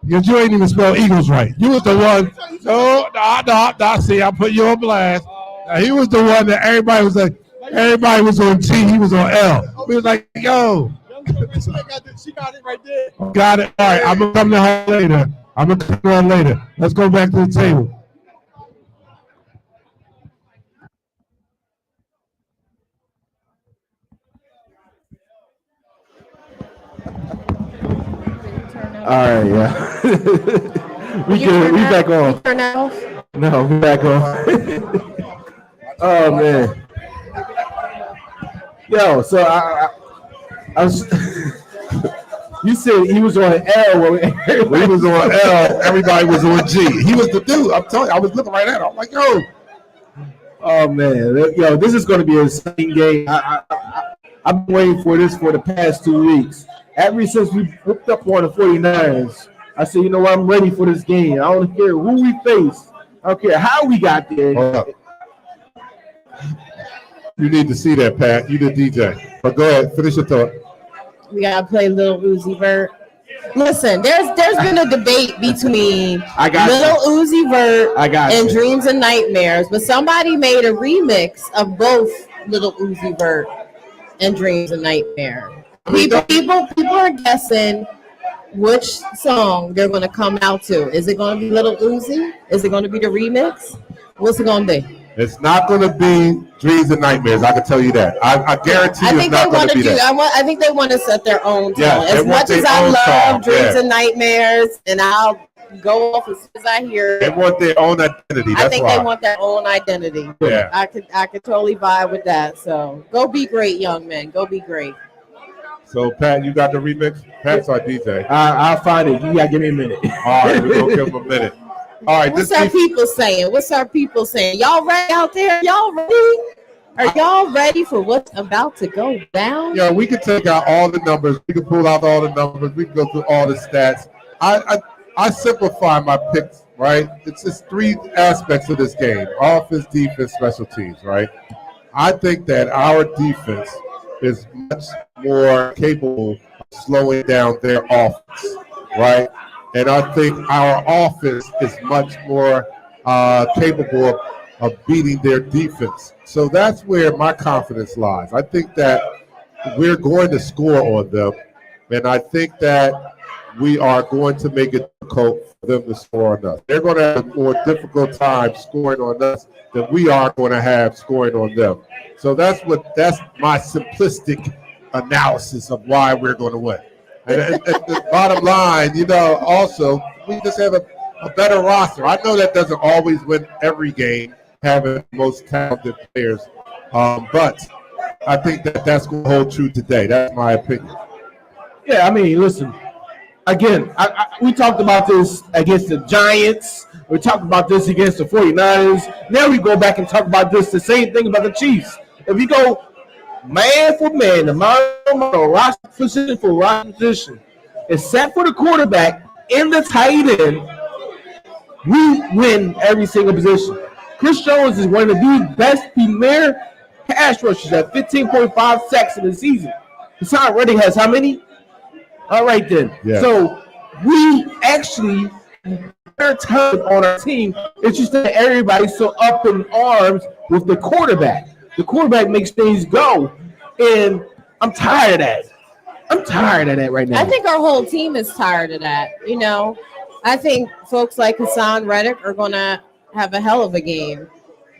Because you ain't even spell Eagles right. You was the one. No. See, I put you on blast. Now, he was the one that everybody was on T. He was on L. We was like, yo. She got it right there. Got it. All right, I'm going to come to her later. Let's go back to the table. All right, yeah. we back on. Turn that off? No, we back on. Oh man. Yo, so I was. You said he was on L. When he was on L, everybody was on G. He was the dude. I'm telling you, I was looking right at him. I'm like, yo. Oh man, yo, this is going to be an exciting game. I've been waiting for this for the past 2 weeks. Ever since we whooped up on the 49ers, I said, you know what, I'm ready for this game. I don't care who we face. I don't care how we got there. You need to see that, Pat. You the DJ. But go ahead, finish your thought. We gotta play Lil Uzi Vert. Listen, there's been a debate between Lil Uzi Vert and Dreams and Nightmares, but somebody made a remix of both Lil Uzi Vert and Dreams and Nightmare. People are guessing which song they're going to come out to. Is it going to be Lil Uzi? Is it going to be the remix? What's it going to be? It's not going to be Dreams and Nightmares. I can tell you that. I guarantee you it's not going to be that. I think they want to set their own tone. Yeah, as much as I love Dreams and Nightmares, and I'll go off as soon as I hear it. They want their own identity. I think they want their own identity. Yeah. I could totally vibe with that. So go be great, young men. Go be great. So, Pat, you got the remix? Pat's our DJ. I'll find it. You got to give me a minute. All right, we're going to give him a minute. All right. What's our people saying? Y'all ready out there? Y'all ready? Are y'all ready for what's about to go down? Yeah, we can take out all the numbers. We can pull out all the numbers. We can go through all the stats. I simplify my picks, right? It's just 3 aspects of this game: offense, defense, special teams, right? I think that our defense is much more capable of slowing down their offense, right? And I think our offense is much more capable of beating their defense. So that's where my confidence lies. I think that we're going to score on them, and I think that we are going to make it difficult for them to score on us. They're going to have a more difficult time scoring on us than we are going to have scoring on them. So that's my simplistic analysis of why we're going to win. And the bottom line, also, we just have a better roster. I know that doesn't always win every game, having the most talented players, but I think that's going to hold true today. That's my opinion. Yeah, I mean, listen. Again, we talked about this against the Giants. We talked about this against the 49ers. Now we go back and talk about the same thing about the Chiefs. If you go man for man, the roster position for roster position, except for the quarterback and the tight end, we win every single position. Chris Jones is one of the best premier pass rushers at 15.5 sacks in the season. Hassan Reddick has how many? All right, then. Yeah. So we actually better talent on our team. It's just that everybody's so up in arms with the quarterback. The quarterback makes things go, and I'm tired of that. I'm tired of that right now. I think our whole team is tired of that. I think folks like Hassan Reddick are going to have a hell of a game.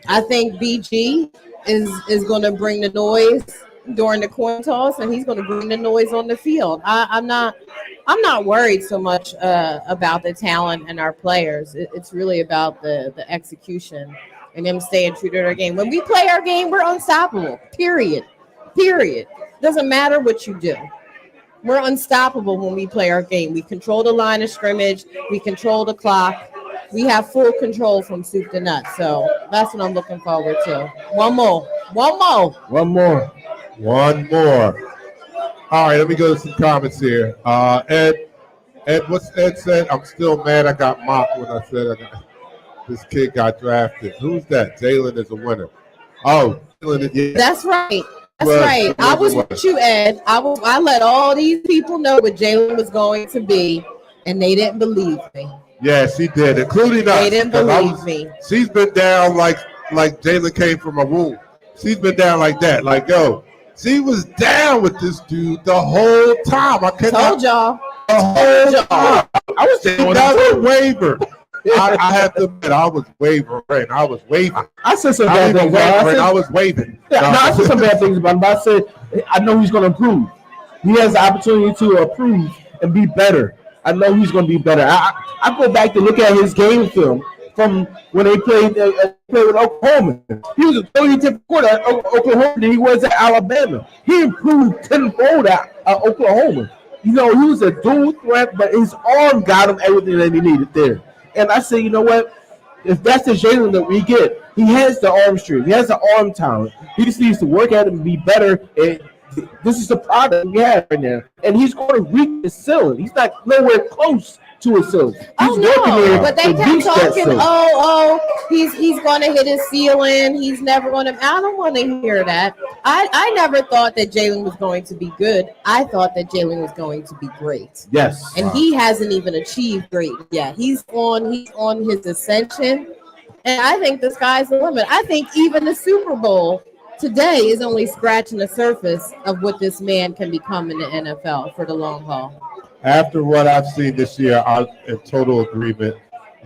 I think BG is going to bring the noise during the coin toss, and he's going to bring the noise on the field. I'm not I'm not worried so much about the talent and our players. It's really about the execution and them staying true to their game. When we play our game, we're unstoppable. Period. Period. Doesn't matter what you do. We're unstoppable when we play our game. We control the line of scrimmage. We control the clock. We have full control from soup to nuts. So that's what I'm looking forward to. One more. All right, let me go to some comments here. Ed, what's Ed said? I'm still mad I got mocked when I said this kid got drafted. Who's that? Jalen is a winner. Oh, Jalen is, yeah. That's right. That's right. I was with you, Ed. I let all these people know what Jalen was going to be, and they didn't believe me. Yes, he did, including us. They didn't believe me. She's been down like Jalen came from a womb. She's been down like that. Like, yo, she was down with this dude the whole time. Told y'all. The whole time. She never wavered. I have to admit, I was wavering. I said some bad things. I was waving. Yeah, no, I said some bad things about him, but I said I know he's going to improve. He has the opportunity to improve and be better. I know he's going to be better. I go back to look at his game film from when they played with Oklahoma. He was a totally different quarter at Oklahoma than he was at Alabama. He improved tenfold at Oklahoma. You know, he was a dual threat, but his arm got him everything that he needed there. And I say, you know what? If that's the Jalen that we get, he has the arm strength. He has the arm talent. He just needs to work at it and be better. And this is the product we have right now. And he's going to reach his ceiling. He's not nowhere close to his ceiling. Oh no! But they kept talking. He's going to hit his ceiling. He's never going to. I don't want to hear that. I never thought that Jalen was going to be good. I thought that Jalen was going to be great. Yes. And he hasn't even achieved great yet. He's on his ascension, and I think the sky's the limit. I think even the Super Bowl today is only scratching the surface of what this man can become in the NFL for the long haul. After what I've seen this year, I'm in total agreement.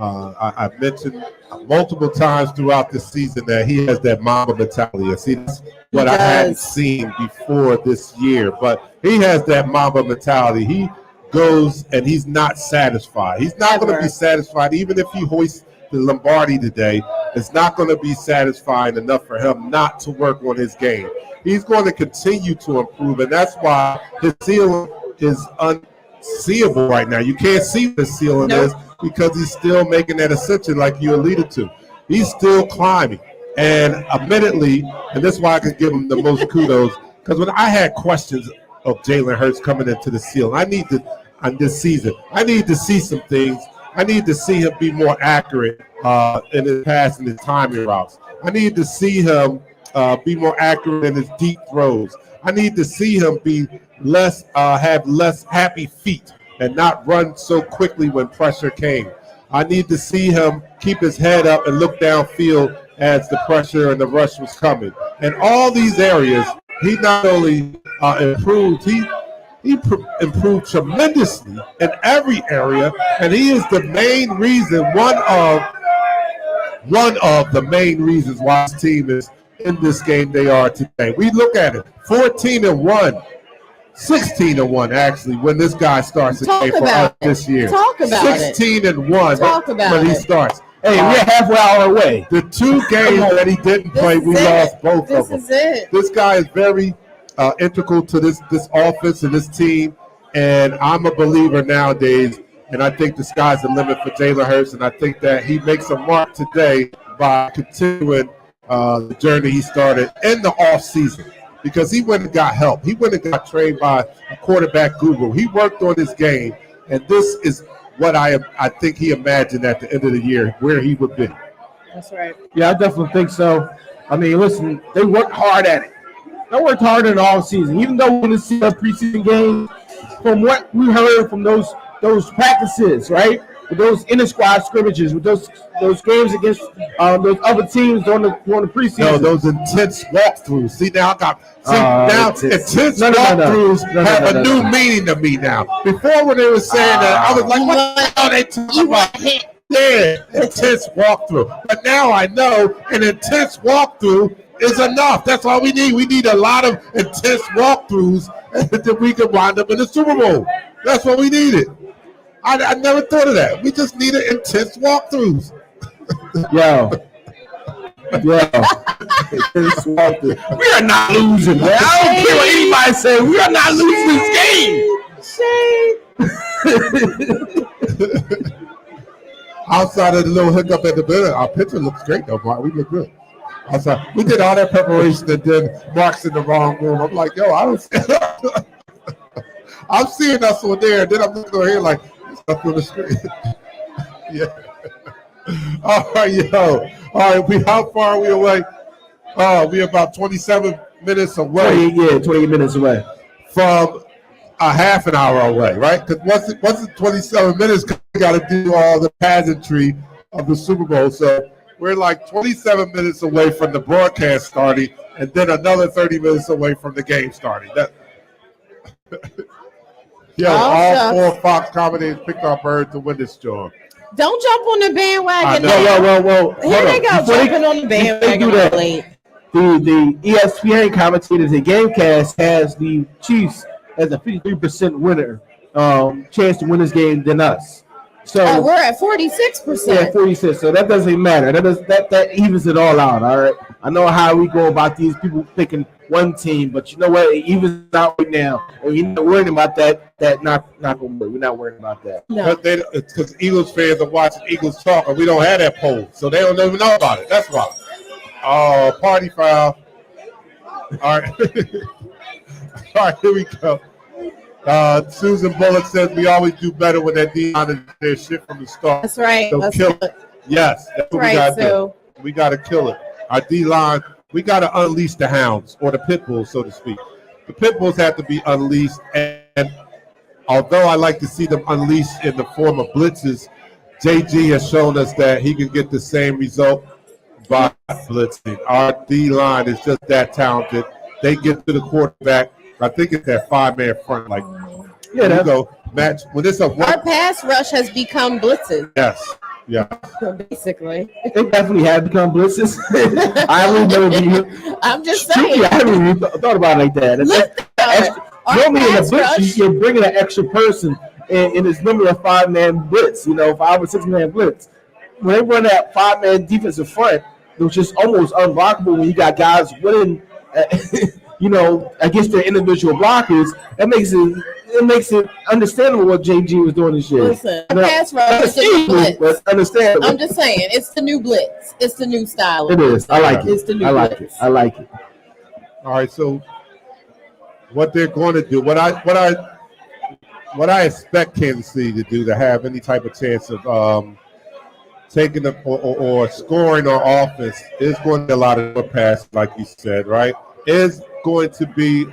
I've mentioned multiple times throughout the season that he has that Mamba mentality. See, that's what I hadn't seen before this year. But he has that Mamba mentality. He goes and he's not satisfied. He's not going to be satisfied, even if he hoists the Lombardi today. It's not going to be satisfying enough for him not to work on his game. He's going to continue to improve, and that's why his ceiling is unseeable right now. You can't see what his ceiling is because he's still making that ascension like you alluded to. He's still climbing. And admittedly, and this is why I could give him the most kudos, because when I had questions of Jalen Hurts coming into the ceiling, on this season, I need to see some things. I need to see him be more accurate in his pass and his timing routes. I need to see him be more accurate in his deep throws. I need to see him be have less happy feet and not run so quickly when pressure came. I need to see him keep his head up and look downfield as the pressure and the rush was coming. And all these areas, he not only improved, he improved tremendously in every area, and he is the main reason, one of the main reasons why his team is in this game they are today. We look at it, 14-1, 16-1 actually when this guy starts the game for us this year. 16-1 when he starts. Hey, we're halfway out our way. The two games that he didn't play, we lost both of them. This guy is very integral to this offense and this team, and I'm a believer nowadays, and I think the sky's the limit for Jalen Hurts, and I think that he makes a mark today by continuing the journey he started in the offseason, because he went and got help. He went and got trained by a quarterback guru. He worked on his game, and this is what I think he imagined at the end of the year where he would be. That's right. Yeah, I definitely think so. I mean, listen, they worked hard at it. They worked hard in the offseason. Even though we didn't see a preseason game, from what we heard from those practices, right? With those inter-squad scrimmages, with those games against those other teams during the preseason. No, those intense walkthroughs. See, now intense walkthroughs have a new meaning to me now. Before when they were saying that, I was like, what the hell they talking about? Yeah, intense walkthrough. But now I know an intense walkthrough is enough. That's all we need. We need a lot of intense walkthroughs that we can wind up in the Super Bowl. That's what we needed. I never thought of that. We just needed intense walkthroughs. Yo. We are not losing, man. I don't care what anybody says. We are not losing this game. Outside of the little hiccup at the building, our picture looks great though, Mark. We look good. Outside, we did all that preparation and then Mark's in the wrong room. I'm like, yo, I don't see I'm seeing us on there, and then I'm looking over here like stuff on the screen. Yeah. All right, yo. All right, how far are we away? We're about 27 minutes away. 28 minutes away. From a half an hour away, right? Because once it's 27 minutes, we got to do all the pageantry of the Super Bowl. So we're like 27 minutes away from the broadcast starting, and then another 30 minutes away from the game starting. All four Fox commentators picked our bird to win this job. Don't jump on the bandwagon. Well. Here they go, jumping on the bandwagon late. The ESPN commentators at Gamecast has the Chiefs as a 53% winner chance to win this game than us. So we're at 46%. Yeah, 46. So that doesn't matter. That evens it all out. All right. I know how we go about these people picking one team, but you know what? It evens out right now. And we're not worrying about that. Not gonna work. We're not worrying about that. No. Because Eagles fans are watching Eagles talk, and we don't have that poll, so they don't even know about it. That's why. Oh, party foul. All right. All right, here we go. Susan Bullock says we always do better when that D-line is their shit from the start. That's right. So Let's kill do it. Yes, that's what Right, we got to so. do. We got to kill it. Our D-line, we got to unleash the hounds, or the pit bulls, so to speak. The pit bulls have to be unleashed, and although I like to see them unleashed in the form of blitzes, JG has shown us that he can get the same result by blitzing. Our D-line is just that talented. They get to the quarterback. I think it's that five-man front. Like, there you go. Match. When it's Our pass rush has become blitzes. Yes. Yeah. Basically. They definitely have become blitzes. I remember. I'm just saying. I haven't really thought about it like that. Normally in a blitz, you're bringing an extra person, and it's normally a five-man blitz. 5 or 6-man blitz. When they run that five-man defensive front, which is almost unblockable when you got guys winning. Against their individual blockers, it makes it understandable what JG was doing this year. Listen, pass rush is the new blitz. But understandable. I'm just saying, it's the new blitz. It's the new style. It is. I like it. It's the new blitz. I like it. All right. So, what they're going to do, what I expect Kansas City to do to have any type of chance of taking the or scoring on offense is going to be a lot of passes, like you said, right? Is going to be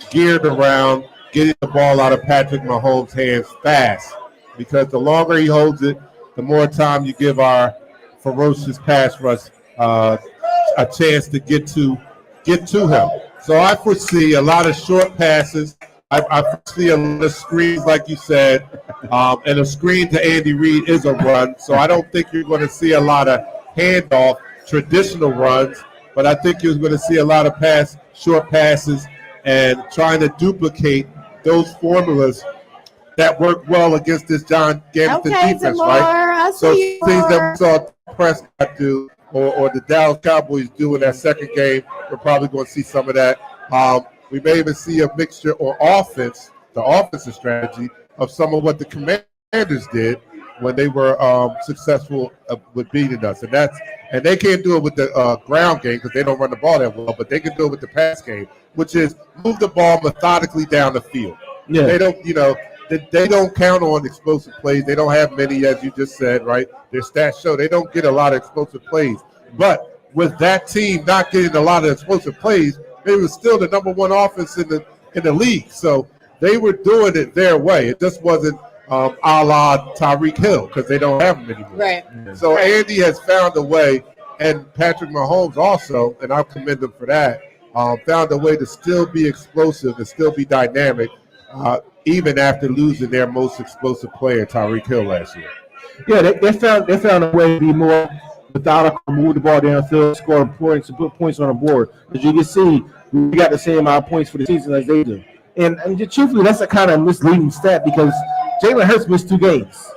geared around getting the ball out of Patrick Mahomes' hands fast, because the longer he holds it, the more time you give our ferocious pass rush a chance to get to him. So I foresee a lot of short passes. I foresee a lot of screens, like you said, and a screen to Andy Reid is a run. So I don't think you're going to see a lot of handoff, traditional runs. But I think you're going to see a lot of short passes, and trying to duplicate those formulas that work well against this John Gamilton defense, right? So things that we saw Prescott do or the Dallas Cowboys do in that second game, we're probably going to see some of that. We may even see a mixture or the offensive strategy of some of what the Commanders did when they were successful with beating us, and they can't do it with the ground game because they don't run the ball that well, but they can do it with the pass game, which is move the ball methodically down the field. Yeah. They don't, they don't count on explosive plays. They don't have many, as you just said, right? Their stats show they don't get a lot of explosive plays. But with that team not getting a lot of explosive plays, they were still the number one offense in the league. So they were doing it their way. It just wasn't a la Tyreek Hill, because they don't have him anymore. Right. So Andy has found a way, and Patrick Mahomes also, and I'll commend him for that, found a way to still be explosive and still be dynamic, even after losing their most explosive player, Tyreek Hill, last year. Yeah, they found a way to be more without a move the ball downfield, score points, and put points on the board. As you can see, we got the same amount of points for the season as they do. And truthfully, that's a kind of misleading stat because Jalen Hurts missed 2 games.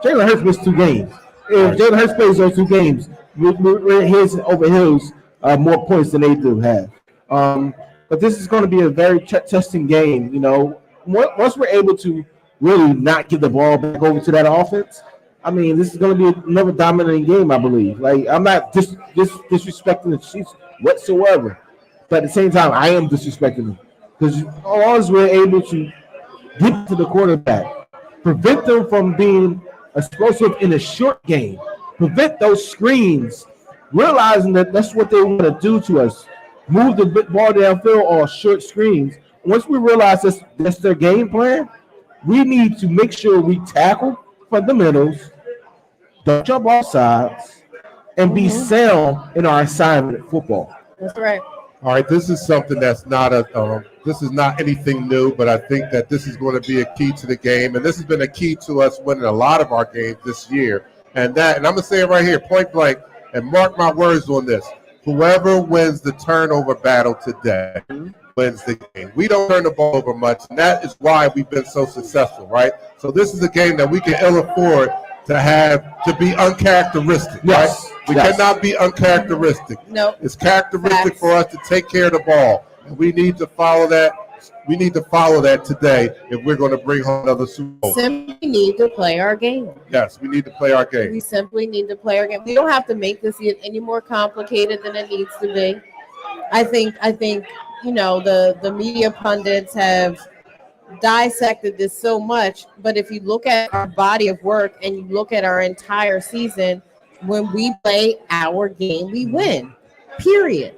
If Jalen Hurts plays those 2 games, we're heads over heels more points than they do have. But this is going to be a very testing game. You know, once we're able to really not give the ball back over to that offense, I mean, this is going to be another dominating game, I believe. Like, I'm not disrespecting the Chiefs whatsoever, but at the same time, I am disrespecting them because as long as we're able to get to the quarterback, prevent them from being explosive in a short game, prevent those screens, realizing that that's what they want to do to us, move the ball downfield or short screens. Once we realize that's their game plan, we need to make sure we tackle fundamentals, don't jump off sides, and be sound in our assignment at football. That's right. All right, this is something that's not this is not anything new, but I think that this is going to be a key to the game, and this has been a key to us winning a lot of our games this year. And I'm going to say it right here, point blank, and mark my words on this. Whoever wins the turnover battle today wins the game. We don't turn the ball over much, and that is why we've been so successful, right? So this is a game that we can ill afford to be uncharacteristic, Yes. right? We cannot be uncharacteristic. No. It's characteristic for us to take care of the ball, and we need to follow that. We need to follow that today if we're going to bring home another Super Bowl. Simply need to play our game. Yes, we need to play our game. We simply need to play our game. We don't have to make this any more complicated than it needs to be. I think you know, the media pundits have dissected this so much, but if you look at our body of work and you look at our entire season, when we play our game, we win. Period.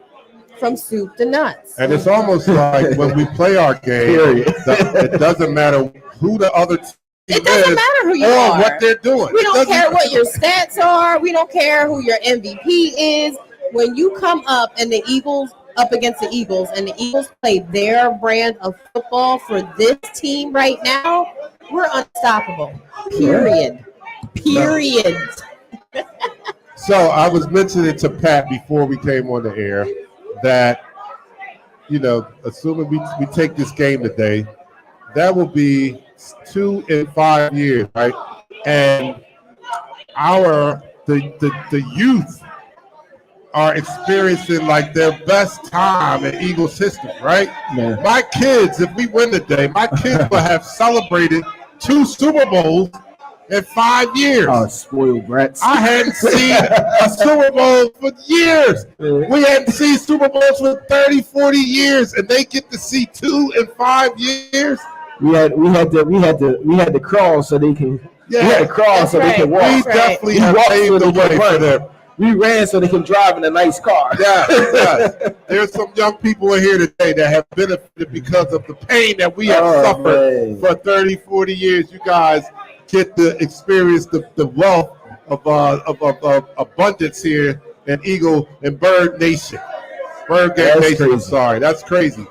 From soup to nuts. And it's almost like when we play our game, it doesn't matter who the other team is. It doesn't matter who you or are. what they're doing. We don't care what your stats are. We don't care who your MVP is. When you come up and the Eagles up against the Eagles and the Eagles play their brand of football for this team right now, we're unstoppable. Period. So I was mentioning to Pat before we came on the air that, you know, assuming we take this game today, that will be 2 in 5 years, right? And the youth are experiencing like their best time in Eagles history, right? Yeah. My kids, if we win today, my kids will have celebrated 2 Super Bowls in 5 years. Oh, spoiled brats. I hadn't seen a Super Bowl for years. We hadn't seen Super Bowls for 30, 40 years, and they get to see 2 in 5 years. We had to crawl so they can. Yeah. We had to crawl so they can walk. We definitely have paved the way for them. We ran so they can drive in a nice car. Yes. There's some young people in here today that have benefited because of the pain that we have suffered for 30, 40 years. You guys get to experience the wealth of abundance here in Eagle and Bird Nation. Bird Game Nation. Crazy. Sorry, that's crazy.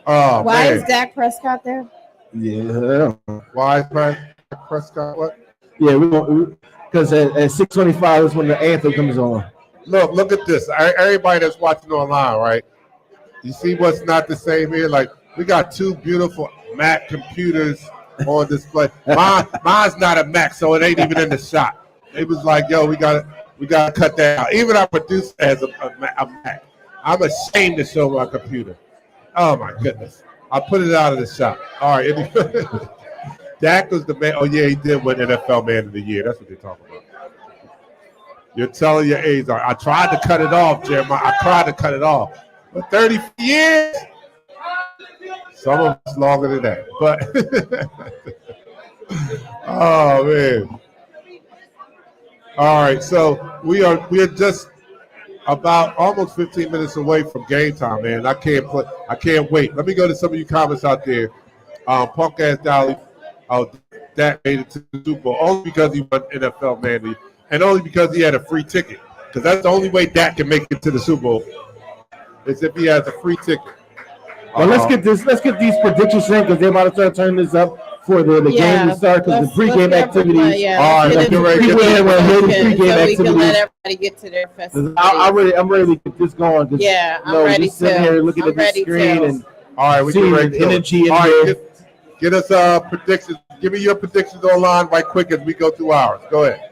Oh, Why man. is Dak Prescott there? Yeah. Why is Dak Prescott what? Yeah, because at 6:25 is when the anthem comes on. Look at this. Everybody that's watching online, right? You see what's not the same here? Like, we got 2 beautiful Mac computers on display. Mine's not a Mac, so it ain't even in the shot. It was like, yo, we gotta cut that out. Even our producer has a Mac. I'm ashamed to show my computer. Oh my goodness. I put it out of the shot. All right. Dak was the man. Oh yeah, he did win NFL Man of the Year. That's what they're talking about. You're telling your age. I tried to cut it off, Jeremiah. I tried to cut it off. But 30 years? Some of us longer than that. But oh man. All right, so we are just about almost 15 minutes away from game time, man. I can't wait. Let me go to some of you comments out there. Punk ass Dolly, Dak made it to the Super Bowl only because he won NFL Man of the Year, and only because he had a free ticket. Because that's the only way Dak can make it to the Super Bowl is if he has a free ticket. Well, let's get these predictions in because they're about to start turning this up for the game to start because the pregame activity. All right, let's get ready to People get in so pregame we can activity. let everybody get to their festivities. I'm ready to get this going. Yeah, I'm ready just sitting to. here looking I'm at the ready screen to. and All right, we get seeing ready the to energy in All here. right, get us predictions. Give me your predictions online right quick as we go through ours. Go ahead.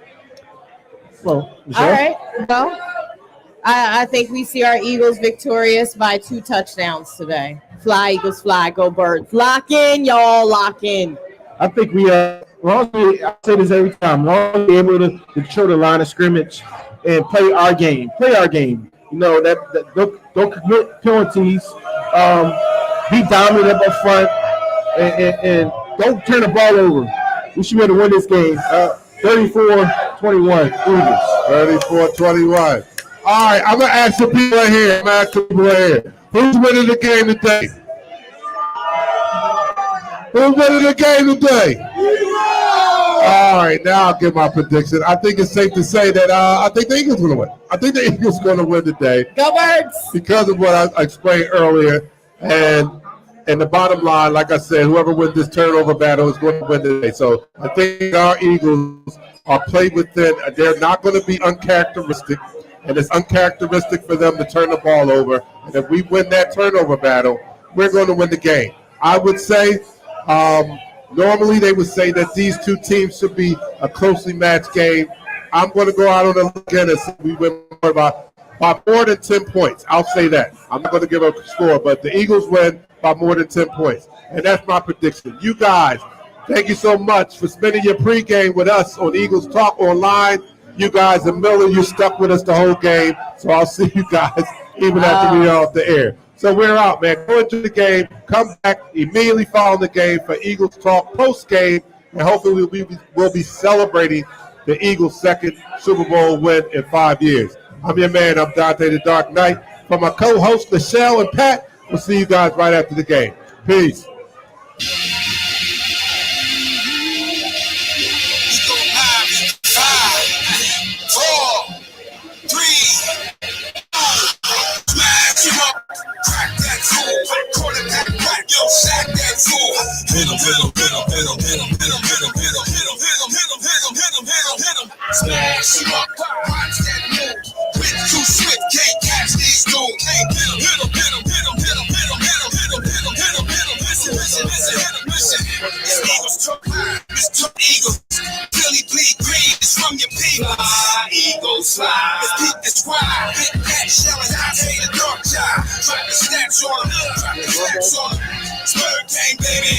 Well, All right. Well, I think we see our Eagles victorious by 2 touchdowns today. Fly, Eagles, fly. Go, Birds. Lock in, y'all. Lock in. I think we I say this every time. Long as we're able to control the line of scrimmage and play our game. You know that don't commit penalties. Be dominant up front and don't turn the ball over. We should be able to win this game. 34-21 Eagles. 34-21. All right, I'm gonna ask the people right here. Who's winning the game today? Who's winning the game today? All right, now I'll give my prediction. I think it's safe to say that I think the Eagles are going to win. I think the Eagles are going to win today. Go Birds! Because of what I explained earlier. And the bottom line, like I said, whoever wins this turnover battle is going to win today. So I think our Eagles are played within. They're not going to be uncharacteristic. And it's uncharacteristic for them to turn the ball over. And if we win that turnover battle, we're going to win the game. I would say normally they would say that these two teams should be a closely matched game. I'm going to go out on a look at it. We win by more than 10 points. I'll say that. I'm not going to give a score, but the Eagles win by more than 10 points. And that's my prediction. You guys, thank you so much for spending your pregame with us on Eagles Talk Online. You guys and Miller, you stuck with us the whole game. So I'll see you guys even after we're off the air. So we're out, man. Go into the game. Come back immediately following the game for Eagles Talk post-game. And hopefully we'll be celebrating the Eagles' second Super Bowl win in 5 years. I'm your man. I'm Dante the Dark Knight. For my co-hosts, Michelle and Pat, we'll see you guys right after the game. Peace. Sack that fool. Hit him. Smash him up. Watch that move. Quick, too swift, can't catch these dudes. Hey, hit him. Listen. It's Eagles Talk Live. It's Talk Eagles. Billy bleed green. It's from your people. Eagles fly. It's Pete the Squad. Big Pat Shelley. Dante the Dark Child. Drop the stats on him. Spur game, baby.